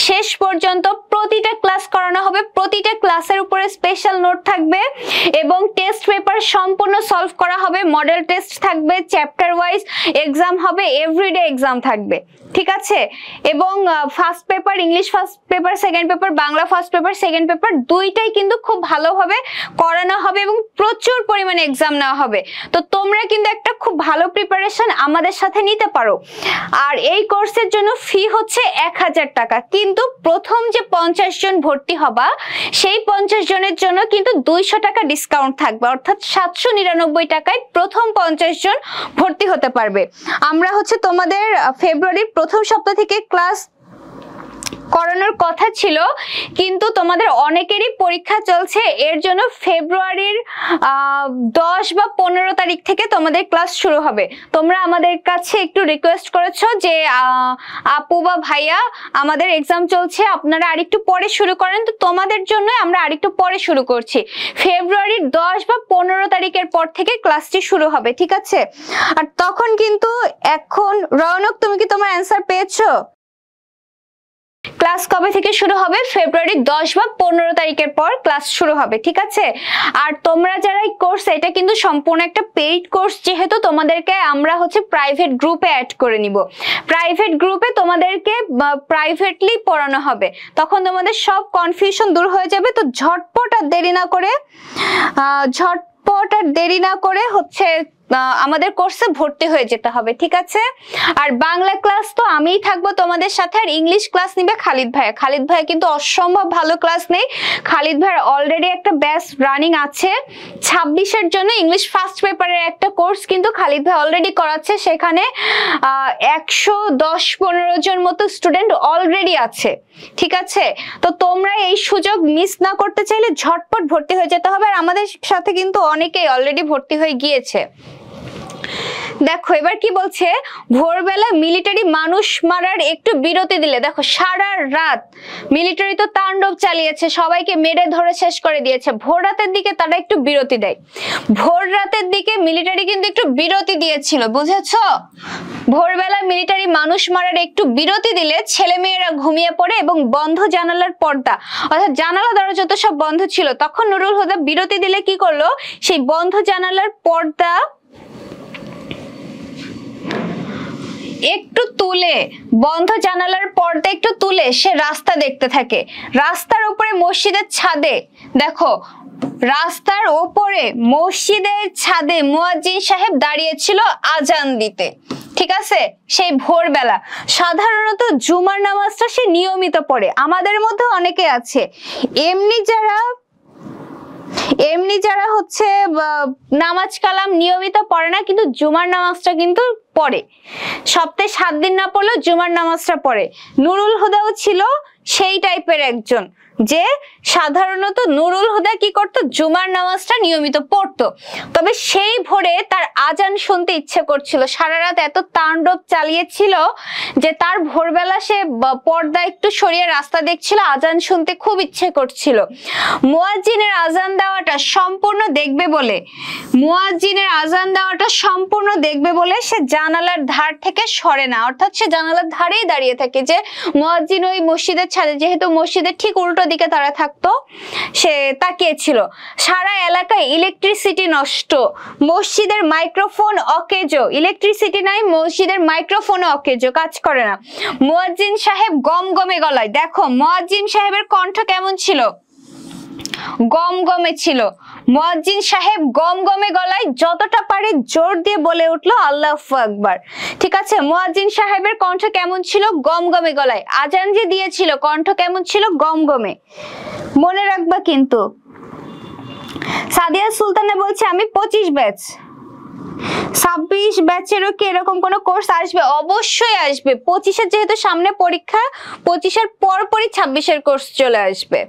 A: শেষ পর্যন্ত প্রতিটা ক্লাস করানো হবে। প্রতিটা ক্লাসের উপরে স্পেশাল নোট থাকবে এবং টেস্ট পেপার সম্পূর্ণ সলভ করা হবে। মডেল টেস্ট থাকবে, চ্যাপ্টার ওয়াইজ এক্সাম হবে, এভরিডে এক্সাম থাকবে, ঠিক আছে। এবং first paper, English first paper, second paper, Bangla first paper, second paper, দুইটাই কিন্তু খুব ভালোভাবে করানো হবে এবং প্রচুর পরিমাণে এক্সাম নেওয়া হবে। তো তোমরা কিন্তু একটা খুব ভালো প্রিপারেশন আমাদের সাথে নিতে পারো। আর এই কোর্সের জন্য ফি হচ্ছে 1000 টাকা, কিন্তু প্রথম যে 50 জন ভর্তি হবা সেই 50 জনের জন্য কিন্তু 200 টাকা ডিসকাউন্ট থাকবে, অর্থাৎ 799 টাকায় প্রথম 50 জন ভর্তি হতে পারবে। আমরা হচ্ছে তোমাদের ফেব্রুয়ারির প্রথম সপ্তাহ থেকে ক্লাস করানোর কথা ছিল, কিন্তু তোমাদের অনেকেরই পরীক্ষা চলছে, এর জন্য ফেব্রুয়ারির 10 বা 15 তারিখ থেকে তোমাদের ক্লাস শুরু হবে। তোমরা আমাদের কাছে একটু রিকোয়েস্ট করেছো যে আপু বা ভাইয়া আমাদের এক্সাম চলছে, আপনারা আরেকটু পরে শুরু করেন, তো তোমাদের জন্য আমরা আরেকটু পরে শুরু করছি। ফেব্রুয়ারির 10 বা 15 তারিখের পর থেকে ক্লাসটি শুরু হবে, ঠিক আছে? আর তখন কিন্তু এখন রৌনক, তুমি কি তোমার অ্যান্সার পেয়েছো? ক্লাস কবে থেকে শুরু হবে? ফেব্রুয়ারি 10 বা 15 তারিখের পর ক্লাস শুরু হবে, ঠিক আছে? আর তোমরা যারা এই কোর্স, এটা কিন্তু সম্পূর্ণ একটা পেইড কোর্স, যেহেতু তোমাদেরকে আমরা প্রাইভেট গ্রুপে অ্যাড করে নিব। প্রাইভেট গ্রুপে তোমাদেরকে প্রাইভেটলি পড়ানো হবে, তখন তোমাদের সব কনফিউশন দূর হয়ে যাবে। তো ঝটপট আর দেরি না করে আমাদের কোর্সে ভর্তি হয়ে যেতে হবে, ঠিক আছে? আর বাংলা ক্লাস তো আমিই থাকবো তোমাদের সাথে, আর ইংলিশ ক্লাস নিবে খালিদ ভাইয়া। খালিদ ভাইয়া কিন্তু অসম্ভব ভালো ক্লাস নেই। খালিদ ভাইয়ার অলরেডি একটা ব্যাচ রানিং আছে 26-এর জন্য, ইংলিশ ফার্স্ট পেপারের একটা কোর্স কিন্তু খালিদ ভাই অলরেডি করাচ্ছে। সেখানে 110-15 জন মতো স্টুডেন্ট অলরেডি আছে, ঠিক আছে? তো তোমরা এই সুযোগ মিস না করতে চাইলে ঝটপট ভর্তি হয়ে যেতে হবে। আর আমাদের সাথে কিন্তু অনেকেই অলরেডি ভর্তি হয়ে গিয়েছে। দেখো এবার কি বলছে, ভোরবেলা মিলিটারি মানুষ মারার একটু বিরতি দিলে। দেখো সারা রাত মিলিটারি তো তাণ্ডব চালিয়েছে, সবাইকে মেরে ধরে শেষ করে দিয়েছে। ভোর রাতের দিকে তারা একটু বিরতি দেয়। ভোর রাতের দিকে মিলিটারি কিন্তু একটু বিরতি দিয়েছিল, বুঝেছো? ভোরবেলা মিলিটারি মানুষ মারার একটু বিরতি দিলে ছেলেমেয়েরা ঘুমিয়ে পড়ে এবং বন্ধ জানালার পর্দা, অর্থাৎ জানালা দরজা তো সব বন্ধ ছিল, তখন নুরুল হুদা বিরতি দিলে কি করলো, সেই বন্ধ জানালার পর্দা একটু তুলে, বন্ধ জানালার পর্দা একটু তুলে সে রাস্তা দেখতে থাকে। রাস্তার উপরে মসজিদের ছাদে, দেখো রাস্তার ওপরে মসজিদের ছাদে মুয়াজ্জিন সাহেব দাঁড়িয়েছিল আজান দিতে, ঠিক আছে? সেই ভোরবেলা সাধারণত জুমার নামাজটা সে নিয়মিত পড়ে। আমাদের মধ্যে অনেকে আছে এমনি যারা নামাজ কালাম নিয়মিত পড়ে না, কিন্তু জুমার নামাজটা কিন্তু পড়ে। সপ্তাহে 7 দিন না পড়লেও জুমার নামাজটা পড়ে। নুরুল হুদাও ছিল সেই টাইপের একজন, যে সাধারণত নুরুল হুদা কি করতো, জুমার নামাজটা নিয়মিত পড়তো। তবে সেই ভোরে তার আজান শুনতে ইচ্ছে করছিল, সারা রাত এত তাণ্ডব চালিয়েছিল যে তার ভোরবেলা সে পর্দা একটু সরিয়ে রাস্তা দেখছিল, আজান শুনতে খুব ইচ্ছে করছিল। মুয়াজ্জিনের আজান দেওয়াটা সম্পূর্ণ দেখবে বলে সে জানালার ধার থেকে সরে না, অর্থাৎ সে জানালার ধারেই দাঁড়িয়ে থাকে। যে মুয়াজ্জিন ওই মসজিদের ছাদে, যেহেতু মসজিদের ঠিক উল্টো দিকে তারা থাকতো, সে তাকিয়েছিল। সারা এলাকায় ইলেকট্রিসিটি নষ্ট, মসজিদের মাইক্রোফোন অকেজো, ইলেকট্রিসিটি নাই, মসজিদের মাইক্রোফোনও অকেজো, কাজ করে না। মুয়াজ্জিন সাহেব গমগমে গলায়, দেখো মুয়াজ্জিন সাহেবের কণ্ঠ কেমন ছিল, গমগমে ছিল। মুয়াজ্জিন সাহেব গমগমে গলায় যতটা পারে জোর দিয়ে বলে উঠলো আল্লাহু আকবার, ঠিক আছে? মুয়াজ্জিন সাহেবের কণ্ঠ কেমন ছিল, গমগমে গলায়। আজান যে দিয়েছিল কণ্ঠ কেমন ছিল, গমগমে। মনে রাখবা কিন্তু। সাদিয়া সুলতানা বলছে আমি 25 ব্যাচ। 26 ব্যাচেরও কি এরকম কোন কোর্স আসবে? অবশ্যই আসবে। 25-এর যেহেতু সামনে পরীক্ষা, 25-এর পরপরই 26-এর কোর্স চলে আসবে।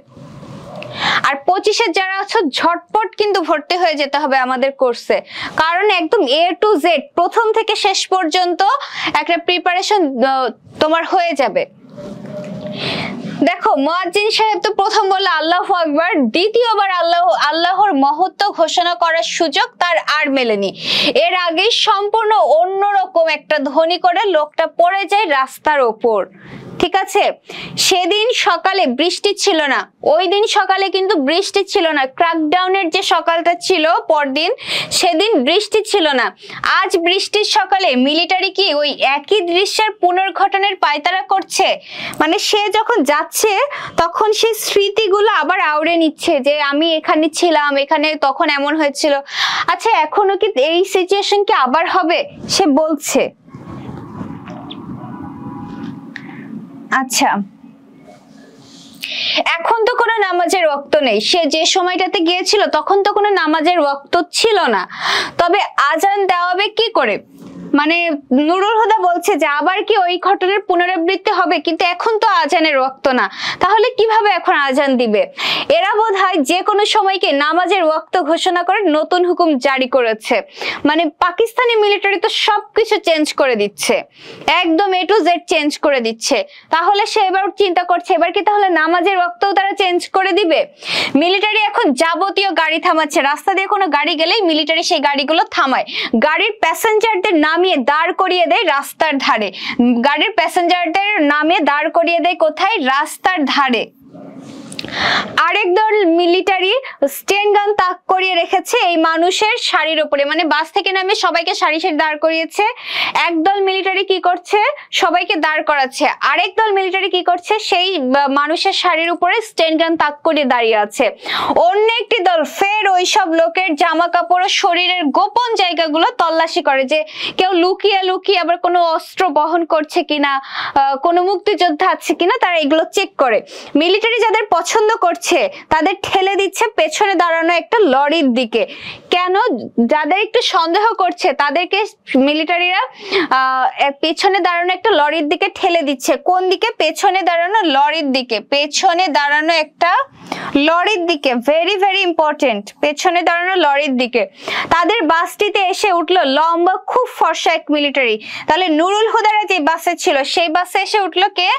A: আর 25-এর যারা আছো ঝটপট কিন্তু ভর্তি হয়ে যেতে হবে আমাদের কোর্সে, কারণ একদম A to Z প্রথম থেকে শেষ পর্যন্ত একটা প্রিপারেশন তোমার হয়ে যাবে। দেখো মুয়াজ্জিন সাহেব তো প্রথম বলল আল্লাহু আকবার, দ্বিতীয়বার আল্লাহর মহত্ব ঘোষণা করার সুযোগ তার আর মেলেনি। এর আগে সম্পূর্ণ অন্যরকম একটা ধ্বনি করে লোকটা পড়ে যায় রাস্তার ওপর, ঠিক আছে? সেদিন সকালে বৃষ্টি ছিল না, ওই দিন সকালে কিন্তু বৃষ্টি ছিল না। ক্র্যাকডাউনের যে সকালটা ছিল পরদিন, সেদিন বৃষ্টি ছিল না। আজ বৃষ্টির সকালে মিলিটারি কি ওই একই দৃশ্যের পুনর্ঘটনের পায়তারা করছে? মানে সে যখন যাচ্ছে তখন সেই স্মৃতিগুলো আবার আওড়ে নিচ্ছে, যে আমি এখানে ছিলাম, এখানে তখন এমন হয়েছিল। আচ্ছা এখনো কি এই সিচুয়েশন কি আবার হবে? সে বলছে। আচ্ছা এখন তো কোনো নামাজের ওয়াক্ত নেই, সে যে সময়টাতে গিয়েছিল তখন তো কোনো নামাজের ওয়াক্ত ছিল না। তবে আজান দেওয়াবে কি করে? মানে নুরুল হুদা বলছে যে আবার কি ওই ঘটনার পুনরাবৃত্তি হবে, কিন্তু এখন তো আজানের ওয়াক্ত না, তাহলে কিভাবে এখন আজান দিবে? এরা বোধহয় যে কোনো সময়কে নামাজের ওয়াক্ত ঘোষণা করে নতুন হুকুম জারি করেছে। মানে পাকিস্তানি মিলিটারি তো সবকিছু চেঞ্জ করে দিচ্ছে, একদম A to Z চেঞ্জ করে দিচ্ছে। তাহলে সে এবার চিন্তা করছে এবার কি তাহলে নামাজের ওয়াক্তও তারা চেঞ্জ করে দিবে? মিলিটারি এখন যাবতীয় গাড়ি থামাচ্ছে, রাস্তা দিয়ে কোনো গাড়ি গেলেই মিলিটারি সেই গাড়িগুলো থামায়, গাড়ির প্যাসেঞ্জারদের নামিয়ে দাঁড় করিয়ে দেয় রাস্তার ধারে, গাড়ির প্যাসেঞ্জারদের নামিয়ে দাঁড় করিয়ে দেয় কোথায়? রাস্তার ধারে। আরেক দল মিলিটারি স্টেন গান তাক করিয়ে রেখেছে এই মানুষের শাড়ির উপরে, মানে বাস থেকে নামে সবাইকে সারি সারি দাঁড় করিয়েছে। একদল মিলিটারি কি করছে? সবাইকে দাঁড় করাচ্ছে। আরেক দল মিলিটারি কি করছে? সেই মানুষের শাড়ির উপরে স্টেন গান তাক করিয়ে দাঁড়িয়ে আছে। অন্য একটি দল ফের ওইসব লোকের জামা কাপড় ও শরীরের গোপন জায়গাগুলো তল্লাশি করে, যে কেউ লুকিয়ে লুকিয়ে আবার কোনো অস্ত্র বহন করছে কিনা, কোনো মুক্তিযোদ্ধা আছে কিনা, তারা এগুলো চেক করে। মিলিটারি যাদের পছন্দ করছে তাদের ঠেলে দিচ্ছে পেছনে দাঁড়ানো একটা লরির দিকে। কেন? যাদের একটু সন্দেহ করছে তাদেরকে মিলিটারিরা পেছনে দাঁড়ানো একটা লরির দিকে ঠেলে দিচ্ছে। কোন দিকে? পেছনে দাঁড়ানো লরির দিকে, পেছনে দাঁড়ানো একটা লরির দিকে, ভেরি ভেরি ইম্পর্টেন্ট, পেছনে দাঁড়ানো লরির দিকে। তাদের বাসটিতে এসে উঠলো লম্বা খুব ফর্সা এক মিলিটারি। তাহলে নুরুল হুদারা যে বাসে ছিল সেই বাসে এসে উঠলো কে?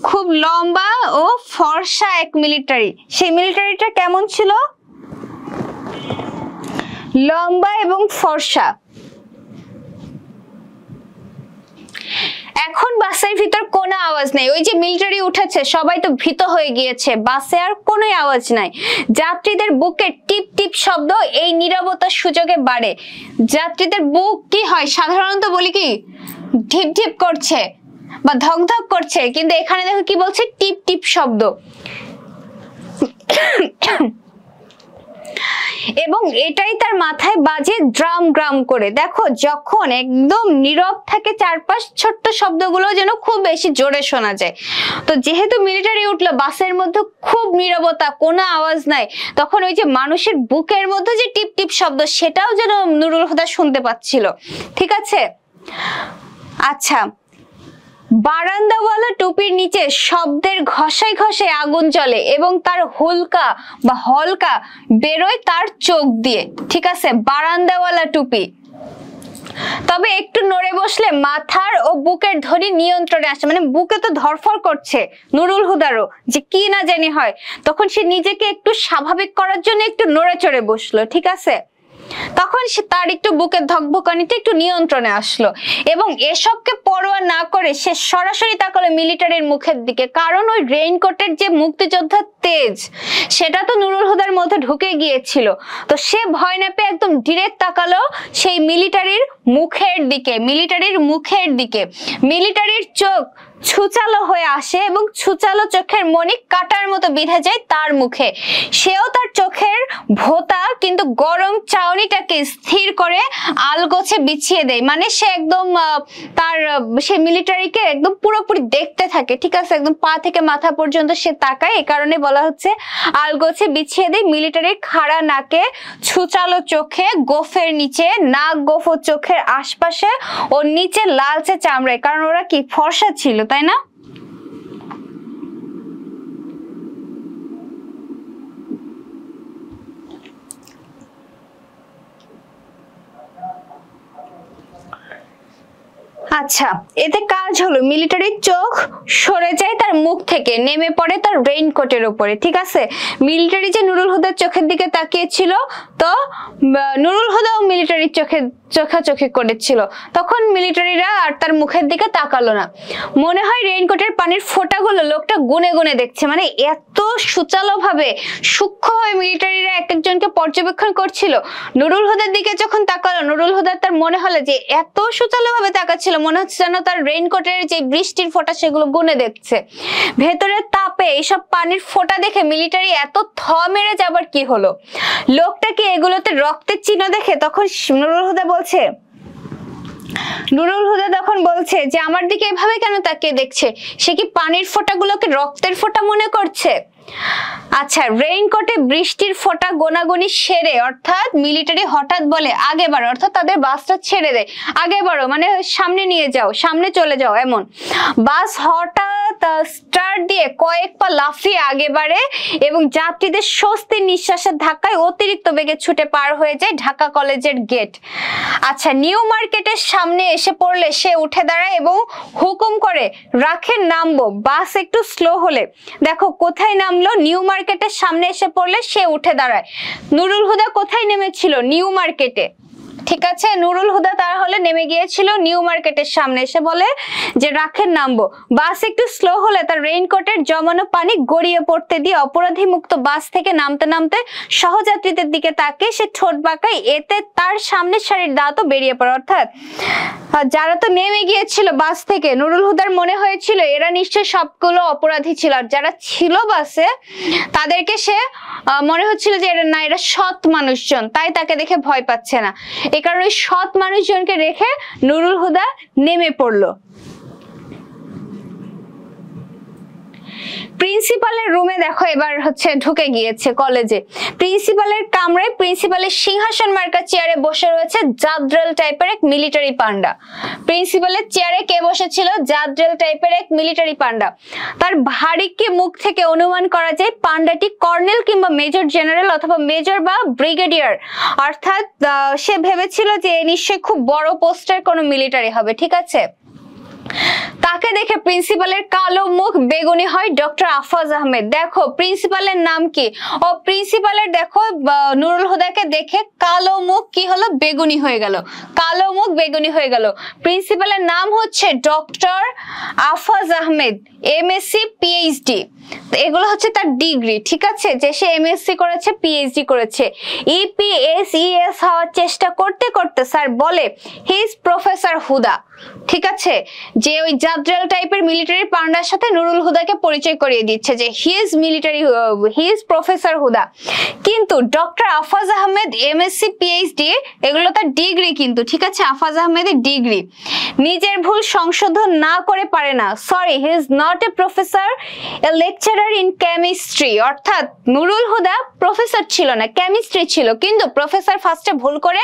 A: খুব লম্বা ও ফর্সা এক মিলিটারি। সেই মিলিটারিটা কেমন ছিল? লম্বা এবং ফর্সা। এখন বাসের ভিতর কোনো আওয়াজ নেই, ওই যে মিলিটারি উঠেছে সবাই তো ভীত হয়ে গিয়েছে, বাসে আর কোনো আওয়াজ নাই। যাত্রীদের বুকে টিপ টিপ শব্দ এই নীরবতার সুযোগে বাড়ে। যাত্রীদের বুক কি হয়? সাধারণত বলি কি ঢিপ ঢিপ করছে বা ধক ধক করছে, কিন্তু এখানে দেখো কি বলছে? টিপ টিপ শব্দ। এবং এটাই তার মাথায় বাজে ড্রাম গ্রাম করে। দেখো যখন একদম নীরব থাকে চারপাশ, ছোট্ট শব্দগুলো যেন খুব বেশি জোরে শোনা যায়। তো যেহেতু মিলিটারি উঠলো, বাসের মধ্যে খুব নীরবতা, কোনো আওয়াজ নাই, তখন ওই যে মানুষের বুকের মধ্যে যে টিপ টিপ শব্দ সেটাও যেন নুরুল হুদা শুনতে পাচ্ছিল। ঠিক আছে? আচ্ছা, বারান্দাওয়ালা টুপির নিচে শব্দের ঘষায় ঘষায় আগুন জ্বলে এবং তার হুলকা বা হলকা বেরোয় তার চোখ দিয়ে। ঠিক আছে? বারান্দাওয়ালা টুপি। তবে একটু নড়ে বসলে মাথার ও বুকের ধ্বনি নিয়ন্ত্রণে আসে, মানে বুকে তো ধরফর করছে নুরুল হুদারও, যে কি না জানি হয়, তখন সে নিজেকে একটু স্বাভাবিক করার জন্য একটু নড়ে চড়ে বসলো। ঠিক আছে? তখন সে তার একটু বুকের ধকধকানিটা একটু নিয়ন্ত্রণে আসলো এবং এসবকে পরোয়া না করে সে সরাসরি তাকালো মিলিটারির মুখের দিকে। কারণ ওই রেইনকোটের যে মুক্তিযোদ্ধার তেজ সেটা তো নুরুল হুদার মধ্যে ঢুকে গিয়েছিল। তো সে ভয় না পেয়ে একদম ডিরেক্ট তাকালো সেই মিলিটারির মুখের দিকে, মিলিটারির মুখের দিকে। মিলিটারির চোখ ছুচালো হয়ে আসে এবং ছুচালো চোখের মণি কাটার মতো বিঁধে যায় তার মুখে। সেও তার চোখের ভোতা কিন্তু গরম চাউনিটাকে স্থির করে আলগোছে বিছিয়ে দেয়। মানে সে একদম তার সে মিলিটারিকে একদম পুরোপুরি দেখতে থাকে। ঠিক আছে? একদম পা থেকে মাথা পর্যন্ত সে তাকায়, এই কারণে বলা হচ্ছে আলগোছে বিছিয়ে দেয়। মিলিটারির খাড়া নাকে, ছুচালো চোখে, গোফের নিচে, নাক গোফ ও চোখের আশপাশে ও নিচে লালচে চামড়ায়, কারণ ওরা কি ফর্সা ছিল, তাই না? আচ্ছা, এতে কাজ হলো মিলিটারির চোখ সরে যায় তার মুখ থেকে, নেমে পড়ে তার রেইনকোটের উপরে। ঠিক আছে? মিলিটারি যে নুরুল হুদার চোখের দিকে তাকিয়েছিল, তো নুরুল হুদাও মিলিটারির চোখাচোখি করেছিল, তখন মিলিটারিরা আর তার মুখের দিকে তাকালো না। মনে হয় রেইনকোটের পানির ফোঁটাগুলো লোকটা গুনে গুনে দেখছে, মানে এত সুচালো ভাবে সূক্ষ্ম হয়ে মিলিটারিরা এক একজনকে পর্যবেক্ষণ করছিল। নুরুল হুদার দিকে যখন তাকালো, নুরুল হুদার তার মনে হলো যে এত সুচালো ভাবে তাকাচ্ছিল, মনে হচ্ছে যেন তার রেইনকোটের যে বৃষ্টির ফোঁটা সেগুলো গুনে দেখছে। ভেতরের তাপে এইসব পানির ফোঁটা দেখে মিলিটারি এত থ মেরে যাবার কি হলো? লোকটাকে এগুলোতে রক্তের চিহ্ন দেখে তখন নুরুল হুদা তখন বলছে যে আমার দিকে এভাবে কেন তাকিয়ে দেখছে? সে কি পানির ফোঁটাগুলোকে রক্তের ফোঁটা মনে করছে? আচ্ছা, রেইনকোটে বৃষ্টির ফোঁটা গোনাগুনি সেরে, অর্থাৎ মিলিটারি হঠাৎ বলে আগে বাড়ো, অর্থাৎ তাদের বাসটা ছেড়ে দেয়, আগে বাড়ো মানে সামনে নিয়ে যাও, সামনে চলে যাও এমন। বাস হঠাৎ স্টার্ট দিয়ে কয়েক পা লাফিয়ে আগে বাড়ে এবং যাত্রীদের স্বস্তির নিঃশ্বাসের ধাক্কায় অতিরিক্ত বেগে ছুটে পার হয়ে যায় ঢাকা কলেজের গেট। আচ্ছা, নিউ মার্কেটের সামনে এসে পড়লে সে উঠে দাঁড়ায় এবং হুকুম করে, রাখেন নামবো। বাস একটু স্লো হলে, দেখো কোথায় নামলো, নিউ মার্কেটের সামনে এসে পড়লে সে উঠে দাঁড়ায়। নুরুল হুদা কোথায় নেমেছিল? নিউ মার্কেটে। ঠিক আছে, নুরুল হুদা তাহলে নেমে গিয়েছিল নিউ মার্কেটের সামনে, এসে বলে যে রাখেন নামবো। বাস একটু স্লো হলে তার রেইনকোটের জমানো পানি গড়িয়ে পড়তে দিয়ে অপরাধী মুক্ত বাস থেকে নামতে নামতে সহযাত্রীদের দিকে তাকিয়ে সে ঠোঁট বাঁকায়, এতে তার সামনের সারির দাঁতও বেরিয়ে পড়ে। অর্থাৎ যারা তো নেমে গিয়েছিল বাস থেকে, নুরুল হুদার মনে হয়েছিল এরা নিশ্চয়ই সবগুলো অপরাধী ছিল, আর যারা ছিল বাসে তাদেরকে সে মনে হচ্ছিল যে এরা না, এরা সৎ মানুষজন, তাই তাকে দেখে ভয় পাচ্ছে না। এই কারণে সৎ মানুষজনকে রেখে নুরুল হুদা নেমে পড়লো। প্রিন্সিপালের রুমে দেখো এবার হচ্ছে ঢুকে গিয়েছে কলেজে। প্রিন্সিপালের কামরায় প্রিন্সিপালের সিংহাসন মার্কা চেয়ারে বসে রয়েছে জাদ্রেল টাইপের এক মিলিটারি পান্ডা। প্রিন্সিপালের চেয়ারে কে বসেছিল? জাদ্রেল টাইপের এক মিলিটারি পান্ডা। তার ভারিক্কি মুখ থেকে অনুমান করা যায় পান্ডাটি কর্নেল কিংবা মেজর জেনারেল অথবা মেজর বা ব্রিগেডিয়ার, অর্থাৎ সে ভেবেছিল যে নিশ্চয়ই খুব বড় পোস্টের কোনো মিলিটারি হবে। ঠিক আছে, তাকে দেখে প্রিন্সিপালের কালো মুখ বেগুনি হয় ডক্টর আফাজ আহমেদ। দেখো প্রিন্সিপালের নাম কি? ও প্রিন্সিপালের দেখো নুরুল হুদাকে দেখে কালো মুখ কি হলো? বেগুনি হয়ে গেল, কালো মুখ বেগুনি হয়ে গেল। প্রিন্সিপালের নাম হচ্ছে doctor Afaz Ahmed, MSc PhD. এগুলো হচ্ছে তার ডিগ্রি। ঠিক আছে, যে সে এমএসসি করেছে, পিএইচডি করেছে। ইপিএসইএস হওয়ার চেষ্টা করতে করতে স্যার বলে হি ইজ প্রফেসর হুদা। ঠিক আছে, যে ওই জাদ্রেল টাইপের মিলিটারি পান্ডার সাথে নুরুল হুদাকে পরিচয় করিয়ে দিচ্ছে যে হি ইজ প্রফেসর হুদা। কিন্তু doctor Afaz Ahmed MSc PhD এগুলো তার ডিগ্রি কিন্তু। ঠিক আছে, আফাজ আহমেদের ডিগ্রি। নিজের ভুল সংশোধন না করে পারে না। Sorry, he is not a professor, A lecturer in chemistry. অর্থাৎ নুরুল হুদা প্রফেসর ছিল না, কেমিস্ট্রি ছিল। কিন্তু প্রফেসর ফার্স্টে ভুল করে,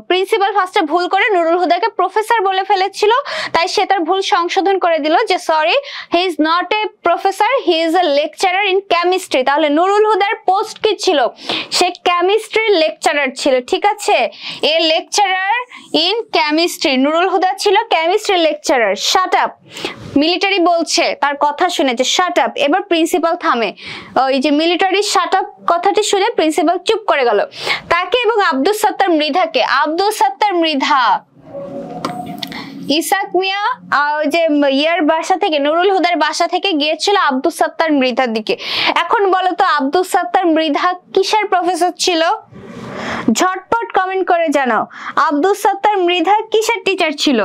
A: প্রিন্সিপাল ফার্স্টে ভুল করে নুরুল হুদাকে প্রফেসর বলে ফেলেছিল, তাই সে তার ভুল সংশোধন করে দিল যে sorry, he is not a professor, he is a lecturer in chemistry. তাহলে নুরুল হুদার পোস্ট কি ছিল? সে কেমিস্ট্রির লেকচারার ছিল। ঠিক আছে, a lecturer in chemistry, Nurul Huda ছিল chemistry lecturer. Shut up, military বলছে, তার কথা শুনে যে শাট আপ। এবার প্রিন্সিপাল থামে, ওই যে মিলিটারি শাট আপ কথাটি শুনে প্রিন্সিপাল চুপ করে গেল। তাকে এবং আব্দুস সাত্তার মৃধাকে, আব্দুস সাত্তার মৃধা ইসাক মিয়া যে ইয়ার বাসা থেকে, নুরুল হুদার বাসা থেকে গিয়েছিল আব্দুস সাত্তার মৃধার দিকে। এখন বলো তো আব্দুস সাত্তার মৃধা কিসের প্রফেসর ছিল? ঝটপট কমেন্ট করে জানাও, আব্দুস সাত্তার মৃধা কিসের টিচার ছিল?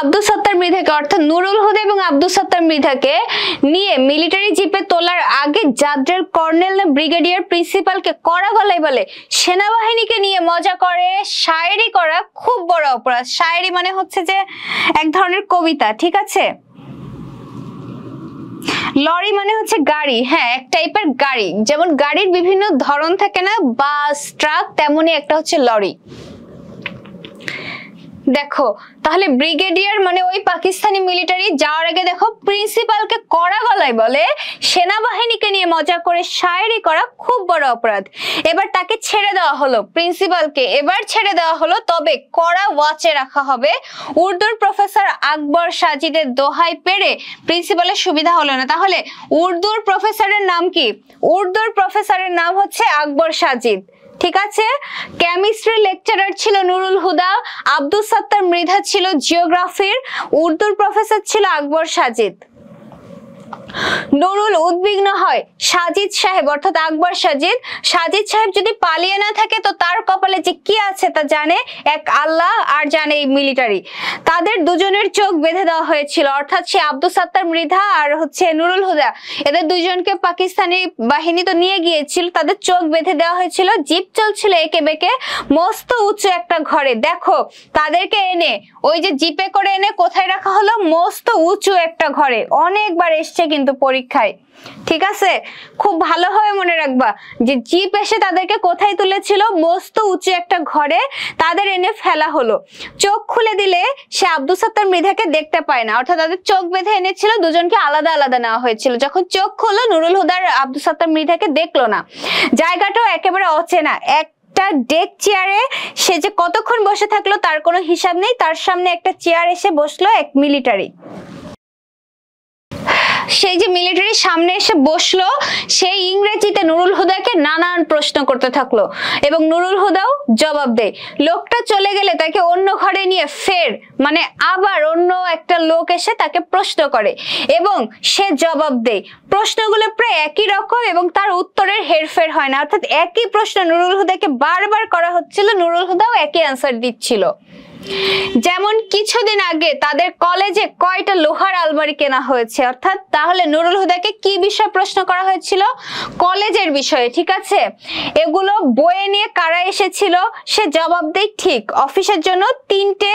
A: আব্দুস সাত্তার মৃধাকে, অর্থাৎ নুরুল হুদা এবং আব্দুস সাত্তার মৃধাকে নিয়ে মিলিটারি জিপে তোলার আগে জাদ্রেল কর্নেল না ব্রিগেডিয়ার প্রিন্সিপালকে কড়া গলায় বলে সেনাবাহিনীকে নিয়ে মজা করে শায়েরি করা খুব বড় অপরাধ। শায়েরি মানে হচ্ছে যে এক ধরনের কবিতা। ঠিক আছে, লরি মানে হচ্ছে গাড়ি, হ্যাঁ এক টাইপের গাড়ি, যেমন গাড়ির বিভিন্ন ধরন থাকে না, বাস, ট্রাক, তেমনি একটা হচ্ছে লরি। দেখো তাহলে ব্রিগেডিয়ার মানে ওই পাকিস্তানি মিলিটারি যাওয়ার আগে দেখো প্রিন্সিপালকে কড়া গলায় বলে সেনাবাহিনীকে নিয়ে মজা করে শায়েরি করা খুব বড় অপরাধ। এবার তাকে ছেড়ে দেওয়া হলো, প্রিন্সিপালকে এবার ছেড়ে দেওয়া হলো, তবে কড়া ওয়াচে রাখা হবে। উর্দুর প্রফেসর আকবর সাজিদের দোহাই পেরে প্রিন্সিপালের সুবিধা হলো না। তাহলে উর্দুর প্রফেসরের নাম কি? উর্দুর প্রফেসরের নাম হচ্ছে আকবর সাজিদ। ঠিক আছে, কেমিস্ট্রি লেকচারার ছিল নুরুল হুদা, আব্দুস সাত্তার মৃধা ছিল জিওগ্রাফির, উর্দুর প্রফেসর ছিল আকবর সাজিদ। নুরুল উদ্বিগ্ন হয়। সাজিদ সাহেব অর্থাৎ আকবর সাজিদ সাহেব যদি পালিয়ে না থাকে তো তার কপালে যে কি আছে তা জানে এক আল্লাহ আর জানে এই মিলিটারি। তাদের দুজনের চোখ বেঁধে দেওয়া হয়েছিল, অর্থাৎ সে আব্দুস সাত্তার মৃধা আর হচ্ছে নুরুল হুদা, এদের দুজনকে পাকিস্তানি বাহিনী তো নিয়ে গিয়েছিল, তাদের চোখ বেঁধে দেওয়া হয়েছিল। জিপ চলছিল একে বেঁকে মস্ত উঁচু একটা ঘরে। দেখো তাদেরকে এনে ওই যে জিপে করে এনে কোথায় রাখা হলো? মস্ত উঁচু একটা ঘরে। অনেকবার এসছে কিন্তু পরীক্ষায়, ঠিক আছে? খুব ভালোভাবে মনে রাখবা যে জিপ এসে তাদেরকে কোথায় তুলেছিল? মস্ত উঁচু একটা ঘরে তাদের এনে ফেলা হলো। চোখ খুলে দিলে সে আব্দুস সাত্তার মৃধাকে দেখতে পায় না, অর্থাৎ তাদের চোখ বেঁধে এনেছিল, দুজনকে আলাদা আলাদা নেওয়া হয়েছিল। যখন চোখ খুললো নুরুল হুদার আব্দুস সাত্তার মৃধাকে দেখলো না। জায়গাটাও একেবারে অচেনা। একটা ডেক চেয়ারে সে যে কতক্ষণ বসে থাকলো তার কোনো হিসাব নেই। তার সামনে একটা চেয়ার এসে বসলো এক মিলিটারি। সেই যে মিলিটারির সামনে এসে বসলো, সেই ইংরেজিতে নুরুল হুদাকে নানান প্রশ্ন করতে থাকলো এবং নুরুল হুদাও জবাব দেয়। লোকটা চলে গেলে তাকে অন্য ঘরে নিয়ে ফের মানে আবার অন্য একটা লোক এসে তাকে প্রশ্ন করে এবং সে জবাব দেয়। প্রশ্নগুলো প্রায় একই রকম এবং তার উত্তরের হেরফের হয় না, অর্থাৎ একই প্রশ্ন নুরুল হুদাকে বারবার করা হচ্ছিল, নুরুল হুদাও একই অ্যান্সার দিচ্ছিল। যেমন কিছুদিন আগে তাদের কলেজে কয়টা লোহার আলমারি কেনা হয়েছে, অর্থাৎ তাহলে নুরুল হুদাকে কি বিষয়ে প্রশ্ন করা হয়েছিল? কলেজের বিষয়ে, ঠিক আছে? এগুলো বইয়ে নিয়ে কারা এসেছিল? সে জবাব দেয় ঠিক, অফিসের জন্য 3টে।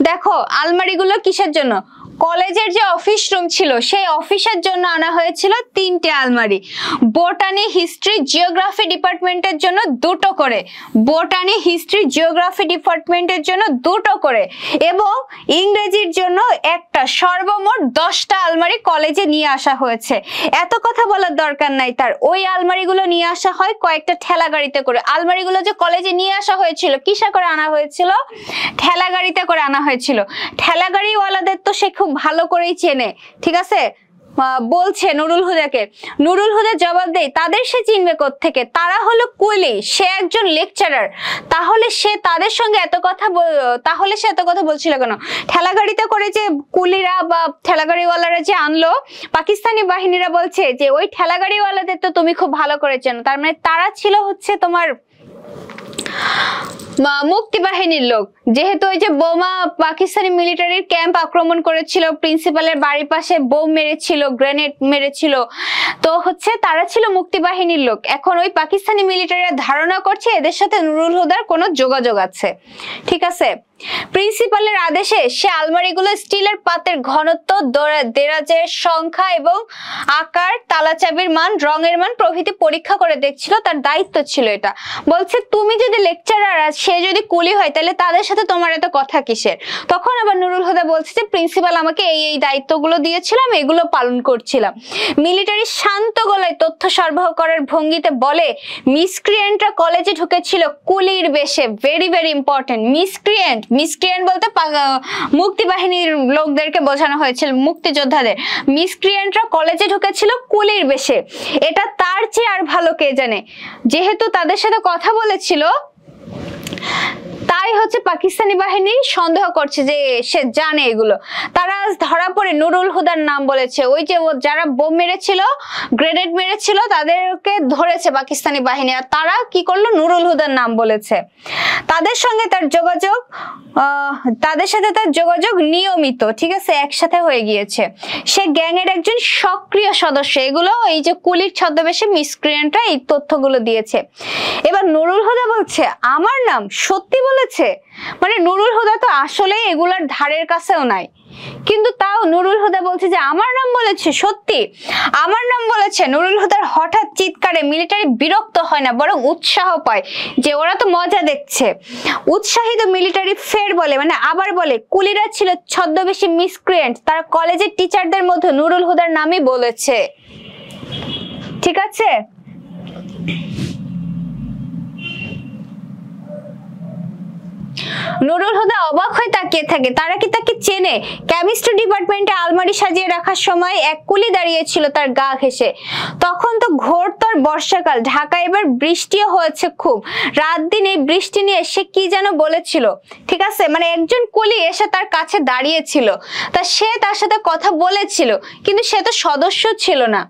A: দেখো আলমারিগুলো কিসের জন্য? কলেজের যে অফিস রুম ছিল সেই অফিসের জন্য আনা হয়েছিল 3টে আলমারি। বোটানি হিস্ট্রি জিওগ্রাফি ডিপার্টমেন্টের জন্য 2টো করে, বোটানি হিস্ট্রি জিওগ্রাফি ডিপার্টমেন্টের জন্য 2টো করে এবং ইংরেজির জন্য একটা। সর্বমোট 10টা আলমারি কলেজে নিয়ে আসা হয়েছে। এত কথা বলার দরকার নাই তার। ওই আলমারিগুলো নিয়ে আসা হয় কয়েকটা ঠেলা গাড়িতে করে। আলমারিগুলো যে কলেজে নিয়ে আসা হয়েছিল কিসে করে আনা হয়েছিল? ঠেলা গাড়িতে করে আনা হয়েছিল। ঠেলা গাড়িওয়ালাদের তো সে খুব ভালো করেই চেনে, ঠিক আছে? বলছে নুরুল হুদাকে। নুরুল হুদা জবাব দেয় তাদের সে চিনবে কোত্থেকে? তারা হলো কুলি, সে একজন লেকচারার। তাহলে সে তাদের সঙ্গে এত কথা বলছিল কেন? ঠেলাগাড়িতে করে যে কুলিরা বা ঠেলাগাড়িওয়ালারা যে আনলো, পাকিস্তানি বাহিনীরা বলছে যে ওই ঠেলাগাড়িওয়ালাদের তো তুমি খুব ভালো করে চেনো, তার মানে তারা ছিল হচ্ছে তোমার মুক্তি বাহিনীর লোক। যেহেতু ওই যে বোমা পাকিস্তানি মিলিটারির ক্যাম্প আক্রমণ করেছিল, প্রিন্সিপালের বাড়ির পাশে বোম মেরেছিল, গ্রেনেড মেরেছিল, তো হচ্ছে তারা ছিল মুক্তি বাহিনীর লোক। এখন ওই পাকিস্তানি মিলিটারিরা ধারণা করছে এদের সাথে নুরুল হুদার কোনো যোগাযোগ আছে, ঠিক আছে? প্রিন্সিপালের আদেশে সে আলমারিগুলো স্টিলের পাতের ঘনত্ব, দেরাজের সংখ্যা এবং আকার, তালাচাবির মান, রঙের মান প্রভৃতি পরীক্ষা করে দেখছিল। তার দায়িত্ব ছিল এটা। বলছে তুমি যদি লেকচারার আর সে যদি কুলি হয় তাহলে তাদের সাথে তোমার এত কথা কিসের? তখন আবার নুরুল হুদা বলছে যে প্রিন্সিপাল আমাকে এই দায়িত্বগুলো দিয়েছিলাম, এগুলো পালন করছিলাম। মিলিটারি শান্ত গলায় তথ্য সরবরাহ করার ভঙ্গিতে বলে মিসক্রিয়েন্টরা কলেজে ঢুকেছিল কুলির বেশে। Very very important. মিসক্রিয়েন্ট বলতে মুক্তি বাহিনীর লোকদেরকে বোঝানো হয়েছিল, মুক্তিযোদ্ধাদের। মিসক্রিয়েন্টরা কলেজে ঢুকেছিল কুলির বেশে। এটা তার চেয়ে আর ভালো কে জানে। যেহেতু তাদের সাথে কথা বলেছিল তাই হচ্ছে পাকিস্তানি বাহিনী সন্দেহ করছে যে সে জানে এগুলো। তারা আজ ধরা পড়ে নুরুল হুদার নাম বলেছে। ওই যে যারা বোম মেরেছিল, গ্রেনেড মেরেছিল, তাদেরকে ধরেছে পাকিস্তানি বাহিনী, আর তারা কি করলো? নুরুল হুদার নাম বলেছে। তাদের সাথে তার যোগাযোগ নিয়মিত, ঠিক আছে, একসাথে হয়ে গিয়েছে। সে গ্যাংয়ের একজন সক্রিয় সদস্য। এগুলো এই যে কুলির ছদ্মবেশে মিসক্রিয়েন্টরা এই তথ্যগুলো দিয়েছে। এবার নুরুল হুদা বলছে আমার নাম? সত্যি বলেছে? মানে নুরুল হুদা তো আসলে এগুলার ধারের কাছেও নাই, কিন্তু তাও নুরুল হুদা বলছে যে আমার নাম বলেছে। সত্যি আমার নাম বলেছে? নুরুল হুদার হঠাৎ চিৎকারে মিলিটারি বিরক্ত হয় না, বরং উৎসাহ পায় যে ওরা তো মজা দেখছে। উৎসাহিত মিলিটারি ফের বলে, মানে আবার বলে, কুলিরা ছিল ছদ্মবেশী মিসক্রিয়েন্ট। তারা কলেজের টিচারদের মধ্যে নুরুল হুদার নামই বলেছে, ঠিক আছে? নুরুল হুদা অবাক হয়ে তাকিয়ে থাকে, তারা কি তাকে চেনে? কেমিস্ট্রি ডিপার্টমেন্টে আলমারি সাজিয়ে রাখার সময় এক কুলি দাঁড়িয়েছিল তার গা ঘেঁষে। তখন তো ঘোরতর বর্ষাকাল, ঢাকায় এবার বৃষ্টিও হয়েছে খুব। রাত দিন এই বৃষ্টি নিয়ে সে কি যেন বলেছিল, ঠিক আছে? মানে একজন কুলি এসে তার কাছে দাঁড়িয়েছিল, সে তার সাথে কথা বলেছিল, কিন্তু সে তো সদস্য ছিল না।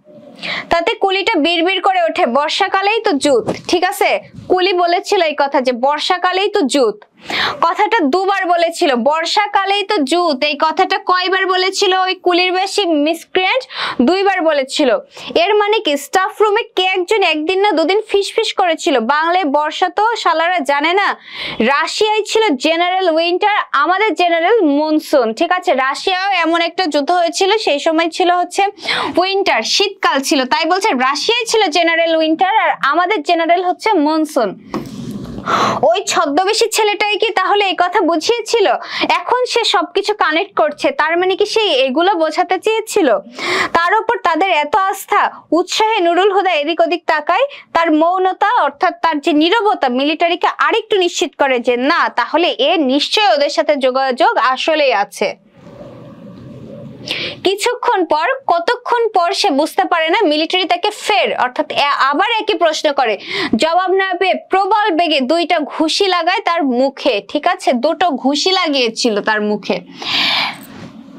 A: তাতে কুলিটা বিড়বিড় করে ওঠে, বর্ষাকালেই তো জুত। ঠিক আছে, কুলি বলেছিল এই কথা যে বর্ষাকালেই তো জুত। কথাটা দুবার বলেছিল, বর্ষাকালেই তো জুত। এই কথাটা কয়বার বলেছিল ওই কুলির বেশি মিসক্রিয়েন্ট? দুইবার বলেছিল। এর মানে কি স্টাফ রুমে কে একজন একদিন না দুদিন ফিসফিস করেছিল, বাংলায় বর্ষা তো শালারা জানে না। রাশিয়ায় ছিল জেনারেল উইন্টার, আমাদের জেনারেল মনসুন। ঠিক আছে, রাশিয়াও এমন একটা যুদ্ধ হয়েছিল, সেই সময় ছিল হচ্ছে উইন্টার, শীতকাল ছিল। তাই বলছে রাশিয়ায় ছিল জেনারেল উইন্টার আর আমাদের জেনারেল হচ্ছে মনসুন। ওই ছদ্মবেশী ছেলেটাই কি তাহলে এই কথা বুঝিয়েছিল? এখন সে সবকিছু কানেক্ট করছে, তার মানে কি সে এগুলো বোঝাতে চেয়েছিল? তার উপর তাদের এত আস্থা, উৎসাহে নুরুল হুদা এদিক ওদিক তাকায়। তার মৌনতা অর্থাৎ তার যে নীরবতা মিলিটারিকে আরেকটু নিশ্চিত করে যে না, তাহলে এ নিশ্চয় ওদের সাথে যোগাযোগ আসলেই আছে। কিছুক্ষণ পর, কতক্ষণ পর সে বুঝতে পারে না, মিলিটারি তাকে ফের অর্থাৎ আবার একই প্রশ্ন করে। জবাব না পেয়ে প্রবল বেগে দুইটা ঘুষি লাগায় তার মুখে। ঠিক আছে, দুটো ঘুষি লাগিয়েছিল তার মুখে।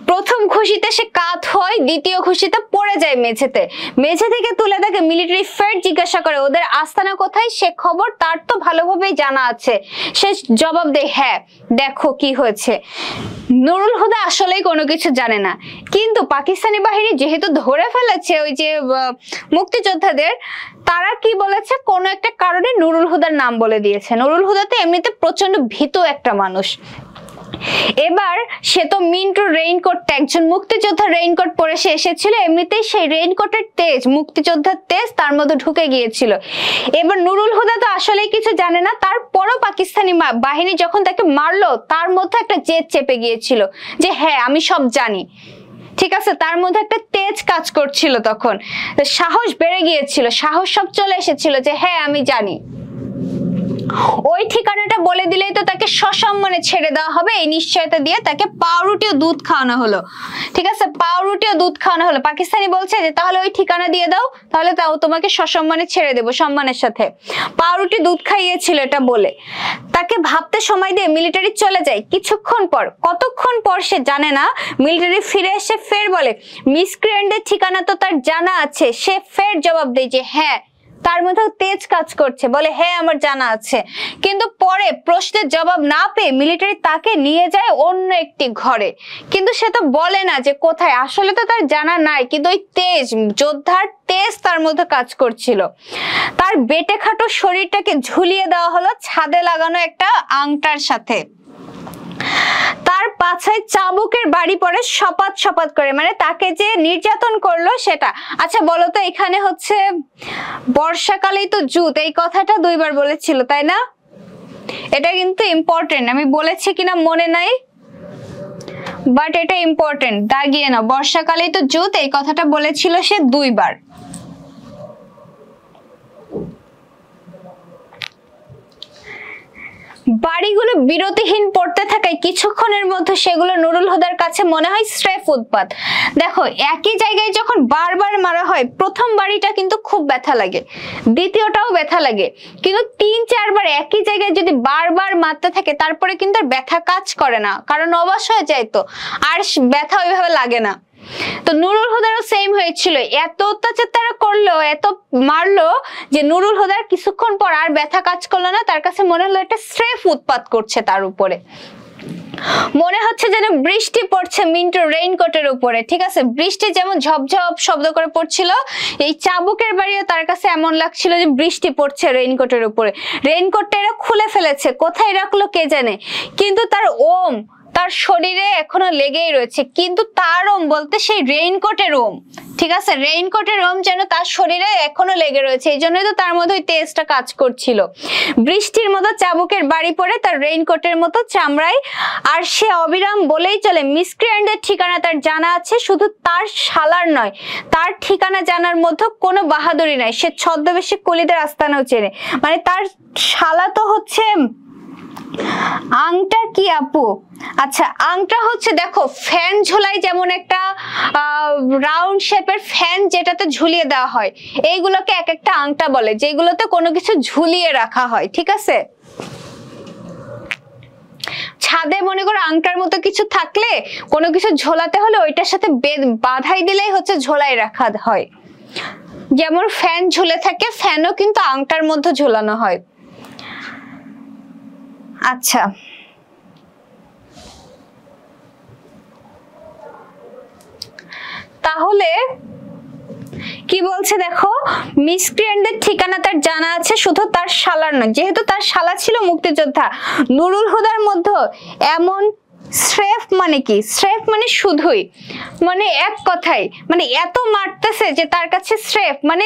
A: প্রথম ঘুষিতে সে কাত হয়, দ্বিতীয় ঘুষিতে পড়ে যায় মেঝেতে। মেঝে থেকে তুলে তাকে মিলিটারি ফের জিজ্ঞাসা করে ওদের আস্তানা কোথায়, সে খবর তার তো ভালোভাবেই জানা আছে। সে জবাব দেয় হ্যাঁ, দেখো কি হয়েছে। নুরুল হুদা আসলেই কোনো কিছু জানে না, কিন্তু পাকিস্তানি বাহিনী যেহেতু ধরে ফেলেছে ওই যে মুক্তিযোদ্ধাদের, তারা কি বলেছে, কোন একটা কারণে নুরুল হুদার নাম বলে দিয়েছে। নুরুল হুদা তো এমনিতে প্রচন্ড ভীতু একটা মানুষ। এবার সে তো মিন্টুর রেইনকোট, একজন মুক্তিযোদ্ধা রেইনকোট পরে সে এসেছিল, এমনিতেই সেই রেইনকোটের তেজ, মুক্তিযোদ্ধার তেজ তার মধ্যে ঢুকে গিয়েছিল। এবার নুরুল হুদা তো আসলেই কিছু জানে না, তারপরও পাকিস্তানি বাহিনী যখন তাকে মারলো তার মধ্যে একটা জেদ চেপে গিয়েছিল যে হ্যাঁ আমি সব জানি। ঠিক আছে, তার মধ্যে একটা তেজ কাজ করছিল, তখন সাহস বেড়ে গিয়েছিল, সাহস সব চলে এসেছিল যে হ্যাঁ আমি জানি। ওই ঠিকানাটা বলে দিলেই তো তাকে সসম্মানে ছেড়ে দেওয়া হবে, এই নিশ্চয়তা দিয়ে তাকে পাউরুটি ও দুধ খাওয়ানো হলো। ঠিক আছে, পাউরুটি ও দুধ খাওয়ানো হলো। পাকিস্তানি বলছে যে তাহলে ওই ঠিকানা দিয়ে দাও, তাহলে তাও তোমাকে সসম্মানে ছেড়ে দেবো, সম্মানের সাথে। পাউরুটি দুধ খাইয়েছিল এটা বলে তাকে ভাবতে সময় দিয়ে মিলিটারি চলে যায়। কিছুক্ষণ পর, কতক্ষণ পর সে জানে না, মিলিটারি ফিরে এসে ফের বলে মিসক্রিয়েন্টের ঠিকানা তো তার জানা আছে। সে ফের জবাব দেয় যে হ্যাঁ, তার মধ্যে তেজ কাজ করছে, বলে হ্যাঁ আমার জানা আছে। কিন্তু পরে প্রশ্নের জবাব না পেয়ে মিলিটারি তাকে নিয়ে যায় অন্য একটি ঘরে, কিন্তু সে তো বলে না যে কোথায়। আসলে তো তার জানা নাই, কিন্তু ওই তেজ, যোদ্ধার তেজ তার মধ্যে কাজ করছিল। তার বেটে খাটো শরীরটাকে ঝুলিয়ে দেওয়া হলো ছাদে লাগানো একটা আংটার সাথে। তার পাছায় চাবুকের বাড়ি পড়ে সপাত সপাত করে, মানে তাকে যে নির্যাতন করলো সেটা। আচ্ছা বলতো, এখানে হচ্ছে বর্ষাকালেই তো জুত, এই কথাটা দুইবার বলেছিল তাই না? এটা কিন্তু ইম্পর্টেন্ট, আমি বলেছি কিনা মনে নাই, বাট এটা ইম্পর্টেন্ট, দাগিয়ে না। বর্ষাকালেই তো জুত এই কথাটা বলেছিল সে দুইবার। বাড়িগুলো বিরতিহীন পড়তে থাকায় কিছুক্ষণের মধ্যে সেগুলো নুরুল হুদার কাছে মনে হয় স্রেফ উৎপাত। দেখো, একই জায়গায় যখন বারবার মারা হয়, প্রথম বাড়িটা কিন্তু খুব ব্যথা লাগে, দ্বিতীয়টাও ব্যথা লাগে, কিন্তু ৩-৪ বার একই জায়গায় যদি বারবার মারতে থাকে তারপরে কিন্তু আর ব্যথা কাজ করে না, কারণ অবশ হয়ে যায়, তো আর ব্যথা ওইভাবে লাগে না। তো নুরুল হুদারও সেম হয়েছিল, এত অত্যাচার তারা করলো, এত মারলো যে নুরুল হুদার কিছুক্ষণ পর আর ব্যথা কাজ করলো না। তার কাছে মনে হলো এটা স্রেফ উৎপাত করছে তার উপরে। মনে হচ্ছে যেন বৃষ্টি পড়ছে মিন্টুর রেইনকোটের উপরে। ঠিক আছে, বৃষ্টি যেমন ঝপঝপ শব্দ করে পড়ছিল, এই চাবুকের বাড়িও তার কাছে এমন লাগছিল যে বৃষ্টি পড়ছে রেইনকোটের উপরে। রেইনকোটটা এরা খুলে ফেলেছে, কোথায় রাখলো কে জানে, কিন্তু তার ওম তার শরীরে এখনো লেগেই রয়েছে। কিন্তু তার ওম বলতে সেই রেইনকোটের ওম, ঠিক আছে, রেইনকোটের ওম যেন তার শরীরে এখনো লেগে রয়েছে, এই জন্যই তো তার মধ্যে ওই তেজটা কাজ করছিল। বৃষ্টির মতো চাবুকের বাড়ি পড়ে তার রেইনকোটের মতো চামড়ায়। আর সে অবিরাম বলেই চলে মিসক্রিয়েন্টের ঠিকানা তার জানা আছে, শুধু তার শালার নয়, তার ঠিকানা জানার মধ্যে কোনো বাহাদুরি নাই। সে ছদ্মবেশী কুলিদের আস্তানাও চেনে, মানে তার শালা তো হচ্ছে আংটা কি আপু? আচ্ছা, আংটা হচ্ছে দেখো ফ্যান ঝোলাই, যেমন একটা রাউন্ড শেপের ফ্যান যেটাতে ঝুলিয়ে দেওয়া হয়, এইগুলোকে এক একটা আংটা বলে, যেগুলোতে কোনো কিছু ঝুলিয়ে রাখা হয়। ঠিক আছে, ছাদে মনে করো আংটার মতো কিছু থাকলে কোনো কিছু ঝোলাতে হলে ওইটার সাথে বাঁধাই দিলেই হচ্ছে ঝোলাই রাখা হয়। যেমন ফ্যান ঝুলে থাকে, ফ্যানও কিন্তু আংটার মধ্যে ঝোলানো হয়। আচ্ছা, তাহলে কি বলছে দেখো, মিসক্রিয়েন্টদের ঠিকানা তার জানা আছে, শুধু তার শালার নয়। যেহেতু তার শালা ছিল মুক্তিযোদ্ধা, নুরুল হুদার মধ্যে এমন স্রেফ মানে কি, স্রেফ মানে শুধুই, মানে এক কথাই, মানে এত মারতেছে যে তার কাছে স্রেফ মানে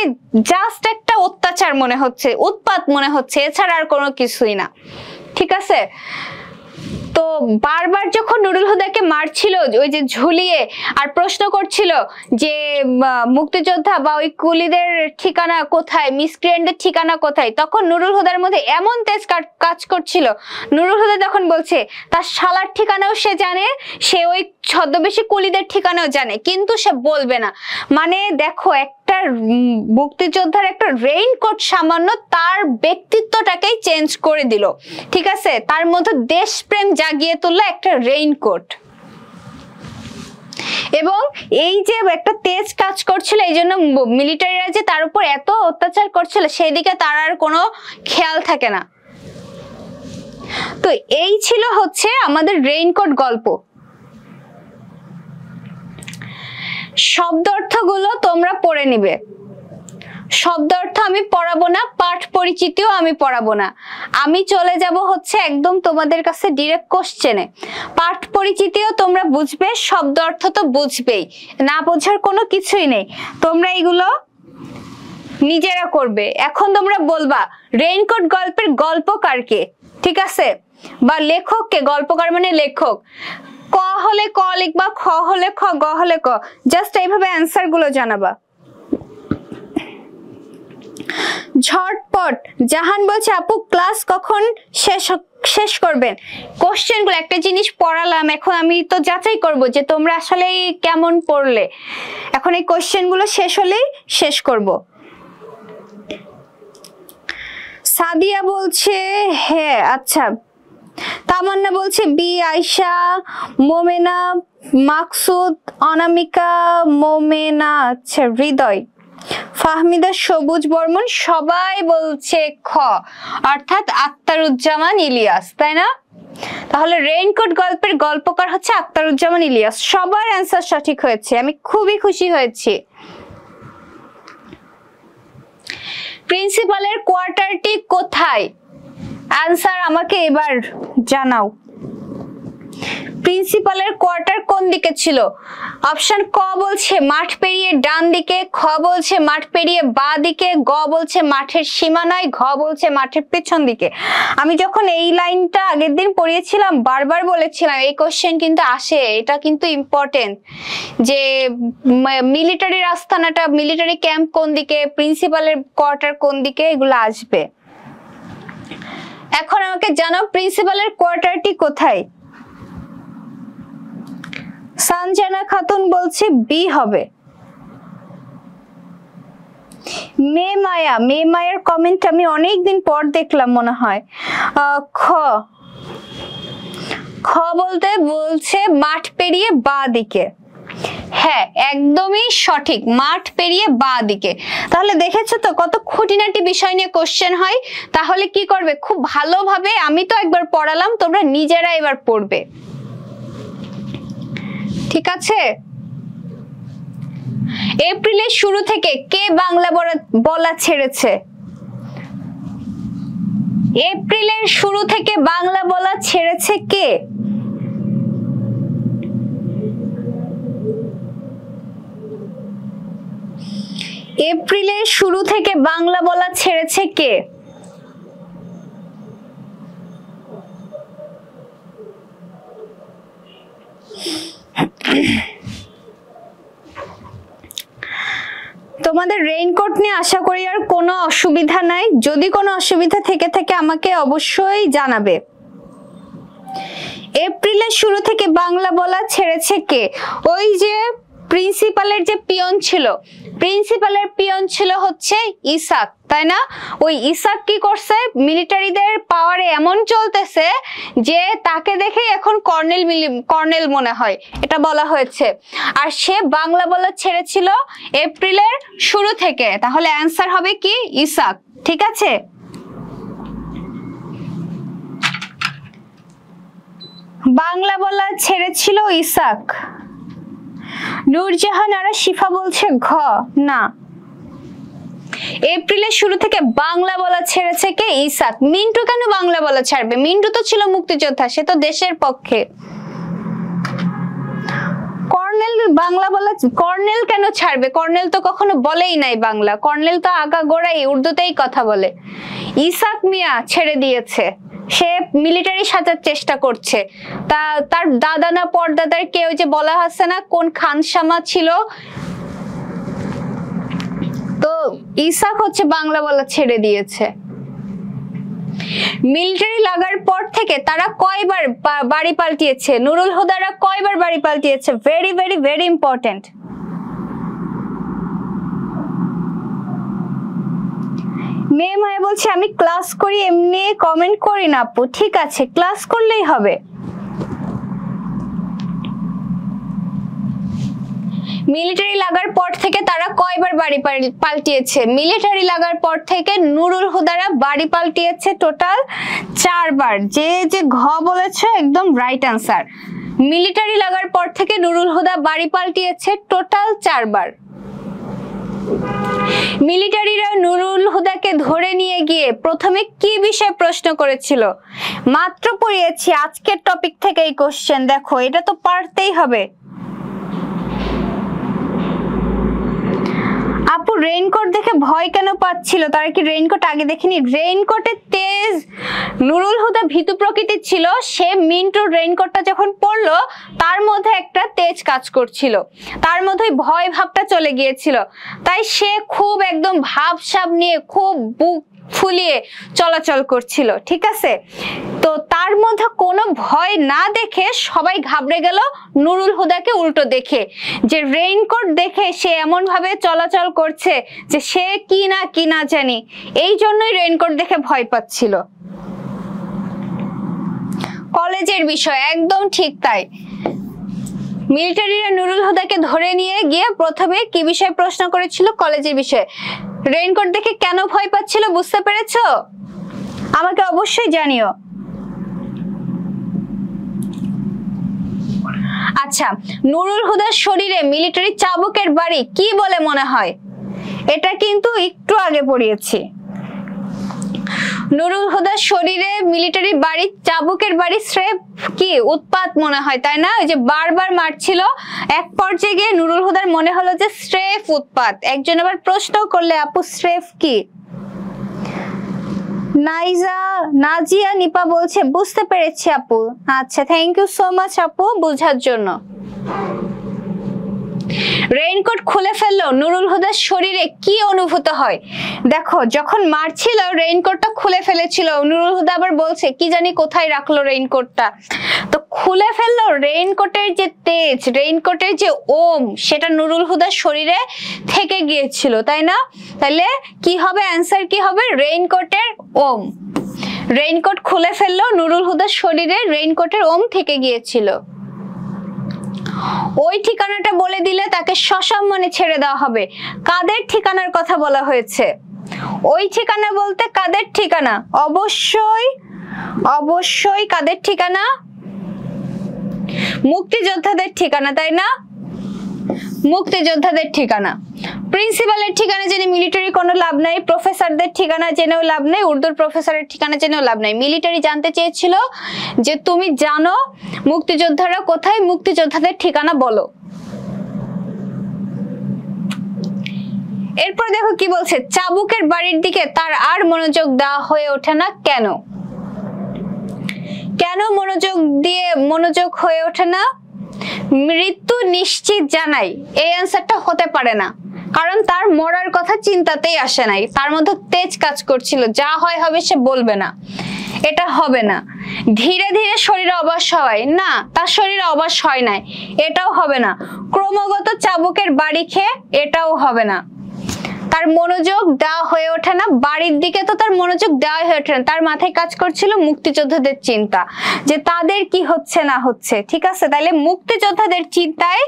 A: জাস্ট একটা অত্যাচার মনে হচ্ছে, উৎপাত মনে হচ্ছে, এছাড়া আর কোনো কিছুই না। ঠিক আছে, তো বারবার যখন নুরুল হুদাকে মারছিল ওই যে ঝুলিয়ে, আর প্রশ্ন করছিল যে মুক্তিযোদ্ধা বা ওই কুলিদের ঠিকানা কোথায়, মিসক্রিয়েন্টদের ঠিকানা কোথায়, তখন নুরুল হুদার মধ্যে এমন তেজ কাজ করছিল। নুরুল হুদা তখন বলছে তার শালার ঠিকানাও সে জানে, সে ওই ছদ্মবেশী কুলিদের ঠিকানাও জানে, কিন্তু সে বলবে না। মানে দেখো, একটা মুক্তিযোদ্ধার একটা রেইনকোট সামান্য তার ব্যক্তিত্বটাকেই চেঞ্জ করে দিল। ঠিক আছে, তার মধ্যে দেশপ্রেম জাগিয়ে তুললো একটা রেইনকোট। এবং এই যে একটা তেজ কাজ করছিল, এই জন্য মিলিটারিরা যে তার উপর এত অত্যাচার করছিল সেই দিকে তার আর কোনো খেয়াল থাকে না। তো এই ছিল হচ্ছে আমাদের রেইনকোট গল্প। শব্দ অর্থগুলো তোমরা পড়ে নিবে। শব্দ অর্থ আমি পড়াবো না, পাঠ পরিচিতিও আমি পড়াবো না, আমি চলে যাব হচ্ছে একদম তোমাদের কাছে ডিরেক্ট কোশ্চেনে। পাঠ পরিচিতিও তোমরা বুঝবে, শব্দ অর্থ তো বুঝবেই, না বোঝার কোনো কিছুই নেই, তোমরা এগুলো নিজেরা করবে। এখন তোমরা বলবা রেইনকোট গল্পের গল্পকার কে, ঠিক আছে, বা লেখককে, গল্পকার মানে লেখক। ক হলে ক লিখবা, খ হলে খ, গ হলে ক, জাস্ট এইভাবে অ্যান্সার গুলো জানাবা। ঝটপট জাহান বলছে আপু ক্লাস কখন শেষ করবেন? কোশ্চেন গুলো, একটা জিনিস পড়ালাম, এখন আমি তো যাচাই করব যে তোমরা আসলে কেমন পড়লে। এখন এই কোশ্চেন গুলো শেষ হলেই শেষ করব। সাদিয়া বলছে হ্যাঁ, আচ্ছা। তামান্না বলছে বি, আয়শা, মোমেনা, মাকসুদ, অনামিকা, মোমেনা, আচ্ছা, হৃদয়, ফাহমিদা, সবুজ বর্মন, সবাই বলছে খ, অর্থাৎ আখতারুজ্জামান ইলিয়াস, তাই না? তাহলে রেইনকোট গল্পের গল্পকার হচ্ছে আখতারুজ্জামান ইলিয়াস। সবার অ্যান্সার সঠিক হয়েছে, আমি খুবই খুশি হয়েছি। প্রিন্সিপালের কোয়ার্টারটি কোথায়? অ্যান্সার আমাকে এবার জানাও। প্রিন্সিপালের কোয়ার্টার কোন দিকে ছিল? অপশন ক বলছে মাঠ পেরিয়ে ডান দিকে, খ বলছে মাঠ পেরিয়ে বাঁ দিকে, গ বলছে মাঠের সীমানায়, ঘ বলছে মাঠের পেছন দিকে। আমি যখন এই লাইনটা আগের দিন পড়িয়েছিলাম বারবার বলেছিলাম এই কোশ্চেন কিন্তু আসে, এটা কিন্তু ইম্পর্টেন্ট, যে মিলিটারির আস্তানাটা, মিলিটারি ক্যাম্প কোন দিকে, প্রিন্সিপালের কোয়ার্টার কোন দিকে, এগুলো আসবে। এখন আমাকে জানাও প্রিন্সিপালের কোয়ার্টারটি কোথায়? সানজানা খাতুন বলছে বি হবে। মে মায়ার কমেন্ট আমি অনেকদিন পর দেখলাম মনে হয়। খ বলতে বলছে মাঠ পেরিয়ে বাঁ দিকে। হ্যাঁ, একদমই সঠিক, মাঠ পেরিয়ে বাঁ দিকে। তাহলে দেখেছো তো কত খুঁটিনাটি বিষয় নিয়ে কোশ্চেন হয়। তাহলে কি করবে, খুব ভালোভাবে, আমি তো একবার পড়ালাম, তোমরা নিজেরা এবার পড়বে, ঠিক আছে? এপ্রিলের শুরু থেকে কে বাংলা বলা ছেড়েছে? এপ্রিলের শুরু থেকে বাংলা বলা ছেড়েছে কে? এপ্রিলের শুরু থেকে বাংলা বলা ছেড়েছে কে? তোমাদের রেইনকোট নিয়ে আশা করি আর কোনো অসুবিধা নাই। যদি কোনো অসুবিধা থেকে থাকে আমাকে অবশ্যই জানাবে। এপ্রিলের শুরু থেকে বাংলা বলা ছেড়েছে কে? ওই যে প্রিন্সিপালের যে পিয়ন ছিল, প্রিন্সিপালের পিয়ন ছিল হচ্ছে ইসাক, তাই না? ওই ইসাক কি করছে, মিলিটারিদের পাওয়ারে এমন চলতেছে যে তাকে দেখে এখন কর্নেল মনে হয়, এটা বলা হয়েছে। আর সে বাংলা বলা ছেড়েছিল এপ্রিলের শুরু থেকে, তাহলে অ্যান্সার হবে কি ইসাক। ঠিক আছে, বাংলা বলা ছেড়েছিল ইসাক। নূরজাহান আর শিফা বলছে ঘ, না, এপ্রিলের শুরু থেকে বাংলা বলা ছেড়েছে কে? ইসাক। মিন্টু কেন বাংলা বলা ছাড়বে? মিন্টু তো ছিল মুক্তিযোদ্ধা, সে তো দেশের পক্ষে। কর্নেল বাংলা বলা, কর্নেল কেন ছাড়বে? কর্নেল তো কখনো বলেই নাই বাংলা, কর্নেল তো আগাগোড়াই উর্দুতেই কথা বলে। ইসাক মিয়া ছেড়ে দিয়েছে, সে মিলিটারি সাজার চেষ্টা করছে। তার দাদা না পরদাদার কেউ যে বলা আছে না কোন খানসামা ছিল, তো ইসাক হচ্ছে বাংলা বলা ছেড়ে দিয়েছে। মিলিটারি লাগার পর থেকে তারা কয়বার বাড়ি পাল্টিয়েছে? নুরুল হুদারা কয়বার বাড়ি পাল্টিয়েছে? Very very very important. মেয়ে মায়া বলছে আমি ক্লাস করি, এমনি কমেন্ট করি না আপু। ঠিক আছে, ক্লাস করলেই হবে। মিলিটারি লাগার পর থেকে তারা কয়বার বাড়ি পাল্টিয়েছে? মিলিটারি লাগার পর থেকে নুরুল হুদারা বাড়ি পাল্টিয়েছে টোটাল 4 বার। যে যে ঘ বলেছে একদম রাইট আনসার। মিলিটারি লাগার পর থেকে নুরুল হুদা বাড়ি পাল্টিয়েছে টোটাল 4 বার। মিলিটারিরা নুরুল হুদাকে ধরে নিয়ে গিয়ে প্রথমে কি বিষয়ে প্রশ্ন করেছিল? মাত্র পড়িয়েছি আজকের টপিক থেকে এই কোশ্চেন, দেখো এটা তো পারতেই হবে। আপু রেইনকোট দেখে ভয় কেন পাচ্ছিল? তারা কি রেইনকোট আগে দেখেনি? রেইনকোটের তেজ, নুরুল হুদা ভীতু প্রকৃতির ছিল, সে মিন্টুর রেইনকোটটা যখন পরলো তার মধ্যে একটা তেজ কাজ করছিল, তার মধ্যে ভয় ভাবটা চলে গিয়েছিল, তাই সে খুব একদম ভাবসাব নিয়ে খুব বুক ফুলিয়ে চলাচল করছিল। ঠিক আছে, তো তার মধ্যে কোনো ভয় না দেখে সবাই ঘাবড়ে গেল নুরুল হুদাকে উল্টো দেখে, যে রেইনকোট দেখে সে এমন ভাবে চলাচল করছে যে সে কি না জানি, এই জন্যই রেইনকোট দেখে ভয় পাচ্ছিল। কলেজের বিষয় একদম ঠিক তাই। মিলিটারিরা নুরুল হুদাকে ধরে নিয়ে গিয়ে প্রথমে কি বিষয়ে প্রশ্ন করেছিল? কলেজের বিষয়ে। রেইনকোট দেখে কেন ভয় পাচ্ছিল বুঝতে পেরেছো? আমাকে অবশ্যই জানিও। আচ্ছা, নুরুল হুদার শরীরে মিলিটারি চাবুকের বাড়ি কি বলে মনে হয়? এটা কিন্তু একটু আগে পড়িয়েছি। নুরুল হুদার শরীরে মিলিটারি বাড়ি, চাবুকের বাড়ি স্রেফ কি উৎপাত মনে হয়, তাই না? ওই যে বারবার মারছিল, এক পর্যায়ে গিয়ে নুরুল হুদার মনে হলো যে স্রেফ উৎপাত। একজন আবার প্রশ্ন করলে আপু স্রেফ কি? নাজিয়া নিপা বলছে বুঝতে পেরেছি আপু। আচ্ছা, থ্যাংক ইউ সো মাচ আপু বোঝার জন্য। রেইনকোট খুলে ফেললো নুরুল হুদার শরীরে কি অনুভূত হয়? দেখো যখন মারছিল রেইনকোটটা খুলে ফেলেছিল, নুরুল হুদা আবার বলছে কি জানি কোথায় রাখলো রেইনকোটটা, তো খুলে ফেললো। রেইনকোটের যে তেজ, রেইনকোটের যে ওম, সেটা নুরুল হুদার শরীরে থেকে গিয়েছিল, তাই না? তাহলে কি হবে? অ্যান্সার কি হবে? রেইনকোটের ওম। রেইনকোট খুলে ফেললো নুরুল হুদার শরীরে, রেইনকোটের ওম থেকে গিয়েছিল। ওই ঠিকানাটা বলে দিলে তাকে সসম্মানে ছেড়ে দেওয়া হবে। কাদের ঠিকানার কথা বলা হয়েছে? ওই ঠিকানা বলতে কাদের ঠিকানা? অবশ্যই কাদের ঠিকানা? মুক্তিযোদ্ধাদের ঠিকানা, তাই না? মুক্তিযোদ্ধাদের ঠিকানা। প্রিন্সিপালের ঠিকানা জেনে মিলিটারি কোনো লাভ নাই, প্রফেসরদের ঠিকানা জেনেও লাভ নাই, উর্দুর প্রফেসরের ঠিকানা জেনেও লাভ নাই। মিলিটারি জানতে চেয়েছিল যে তুমি জানো মুক্তিযোদ্ধারা কোথায়, মুক্তিযোদ্ধাদের ঠিকানা বলো। এরপর দেখো কি বলছে, চাবুকের বাড়ির দিকে তার আর মনোযোগ দেওয়া হয়ে ওঠে না কেন? কেন মনোযোগ হয়ে ওঠে না? মৃত্যু নিশ্চিত জানাই, এই অ্যান্সারটা হতে পারে না, কারণ তার মরার কথা চিন্তাতেই আসে নাই, তার মধ্যে তেজ কাজ করছিল, যা হয় হবে সে বলবে না। এটা হবে না। ধীরে ধীরে শরীরে অবশ হয় না, তার শরীরে অবশ হয় নাই, এটাও হবে না। ক্রমাগত চাবুকের বাড়ি খেয়ে, এটাও হবে না। তার মনোযোগ দেওয়া হয়ে ওঠে না বাড়ির দিকে, তো তার মনোযোগ দেওয়া হয়ে ওঠে না। তার মাথায় কাজ করছিল মুক্তিযোদ্ধাদের চিন্তা, যে তাদের কি হচ্ছে না হচ্ছে। ঠিক আছে, তাহলে মুক্তিযোদ্ধাদের চিন্তায়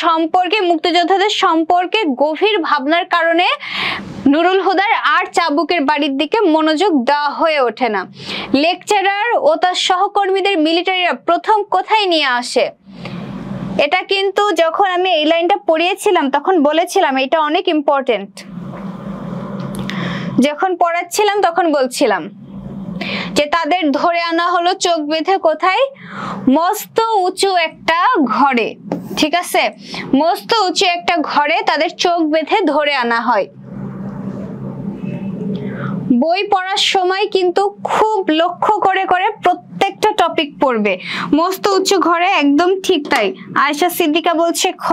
A: সম্পর্কে, মুক্তিযোদ্ধাদের সম্পর্কে গভীর ভাবনার কারণে নুরুল হুদার আর চাবুকের বাড়ির দিকে মনোযোগ দেওয়া হয়ে ওঠে না। লেকচারার ও তার সহকর্মীদের মিলিটারিরা প্রথম কোথায় নিয়ে আসে? এটা কিন্তু যখন আমি এই লাইনটা পড়িয়েছিলাম তখন বলেছিলাম এটা অনেক ইম্পর্টেন্ট। যখন পড়াচ্ছিলাম তখন বলছিলাম যে তাদের ধরে আনা হলো চোখ বেঁধে কোথায়? মস্ত উঁচু একটা ঘরে। ঠিক আছে, মস্ত উঁচু একটা ঘরে তাদের চোখ বেঁধে ধরে আনা হয়। বই পড়ার সময় কিন্তু খুব লক্ষ্য করে করে প্রত্যেকটা টপিক পড়বে। মস্ত উঁচু ঘরে, একদম ঠিক তাই। আয়েশা সিদ্দিকা বলছে খ,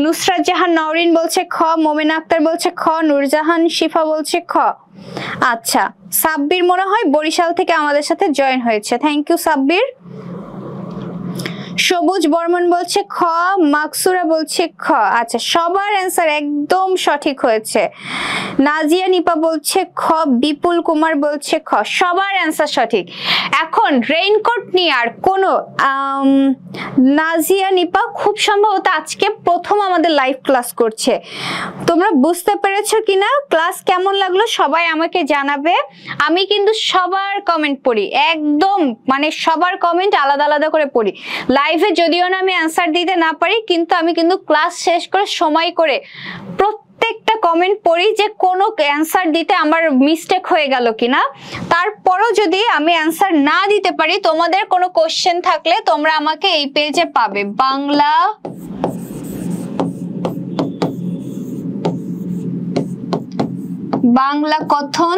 A: নুসরাত জাহান নওরিন বলছে খ, মোমেনা আক্তার বলছে খ, নূরজাহান শিফা বলছে খ। আচ্ছা, সাব্বির মনে হয় বরিশাল থেকে আমাদের সাথে জয়েন হয়েছে, থ্যাংক ইউ সাব্বির। সবুজ বর্মন বলছে খ, মাকসুরা বলছে খ। আচ্ছা, সবার অ্যান্সার একদম সঠিক হয়েছে। নাজিয়া নিপা বলছে খ, বিপুল কুমার বলছে খ, সবার অ্যান্সার সঠিক। এখন রেইনকোট নিয়ে আর কোনো নাজিয়া নিপা খুব সম্ভবত আজকে প্রথম আমাদের লাইভ ক্লাস করছে। তোমরা বুঝতে পেরেছো কিনা, ক্লাস কেমন লাগলো সবাই আমাকে জানাবে। আমি কিন্তু সবার কমেন্ট পড়ি, একদম মানে সবার কমেন্ট আলাদা আলাদা করে পড়ি। লাইভে যদিও না আমি অ্যান্সার দিতে না পারি, কিন্তু আমি কিন্তু ক্লাস শেষ করে সময় করে প্রত্যেকটা কমেন্ট পড়ি যে কোনো অ্যান্সার দিতে আমার মিস্টেক হয়ে গেল কিনা। তারপরও যদি আমি অ্যান্সার না দিতে পারি, তোমাদের কোনো কোশ্চেন থাকলে তোমরা আমাকে এই পেজে পাবে, বাংলা কথন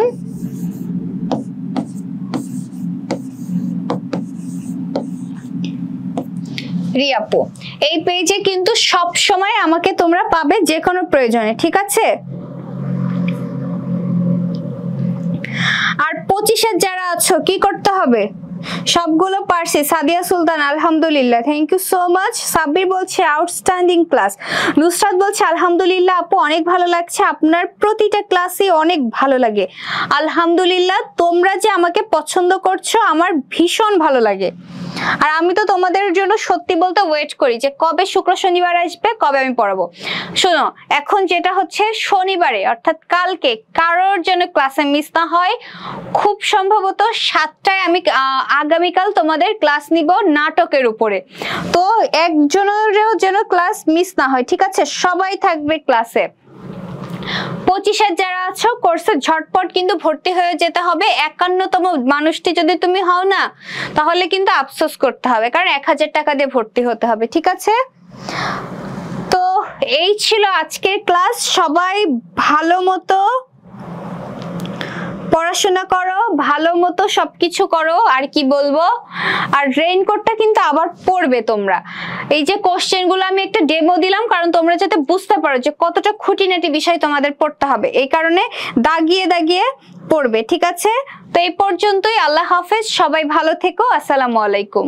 A: রিয়াপু। এই পেজে কিন্তু সব সময় আমাকে তোমরা পাবে যে কোনো প্রয়োজনে। ঠিক আছে, আর 25-এর যারা আছো কি করতে হবে? সবগুলো পারছি। সাদিয়া সুলতান আলহামদুলিল্লাহ, thank you so much. Sabbir বলছে আউটস্ট্যান্ডিং ক্লাস। নুসরাত বলছে আলহামদুলিল্লাহ আপু, অনেক ভালো লাগছে, আপনার প্রতিটা ক্লাসই অনেক ভালো লাগে। আলহামদুলিল্লাহ, তোমরা যে আমাকে পছন্দ করছো আমার ভীষণ ভালো লাগে। আর আমি তো তোমাদের জন্য সত্যি বলতে ওয়েট করি যে কবে শুক্র শনিবার আসবে, কবে আমি পড়াবো। শোনো, এখন যেটা হচ্ছে শনিবারে অর্থাৎ কালকে কারোর জন্য ক্লাসে মিস না হয়, খুব সম্ভবত 7টায় আমি আগামীকাল তোমাদের ক্লাস নিব নাটকের উপরে। তো একজনেরও যেন ক্লাস মিস না হয়, ঠিক আছে? সবাই থাকবে ক্লাসে। 25-এর যারা আছো কোর্সে ঝটপট কিন্তু ভর্তি হয়ে যেতে হবে। 51তম মানুষটি যদি তুমি হও না, তাহলে কিন্তু আফসোস করতে হবে, কারণ 1000 টাকা দিয়ে ভর্তি হতে হবে। ঠিক আছে, তো এই ছিল আজকের ক্লাস। সবাই ভালো মতো পড়াশোনা করো, ভালো মতো সবকিছু করো। আর কি বলবো, আর রেইনকোটটা কিন্তু আবার পড়বে তোমরা। এই যে কোশ্চেন গুলো আমি একটা ডেমো দিলাম, কারণ তোমরা যাতে বুঝতে পারো যে কতটা খুঁটিনাটি বিষয় তোমাদের পড়তে হবে, এই কারণে দাগিয়ে দাগিয়ে পড়বে। ঠিক আছে, তো এই পর্যন্তই। আল্লাহ হাফেজ, সবাই ভালো থেকো। আসসালামু আলাইকুম।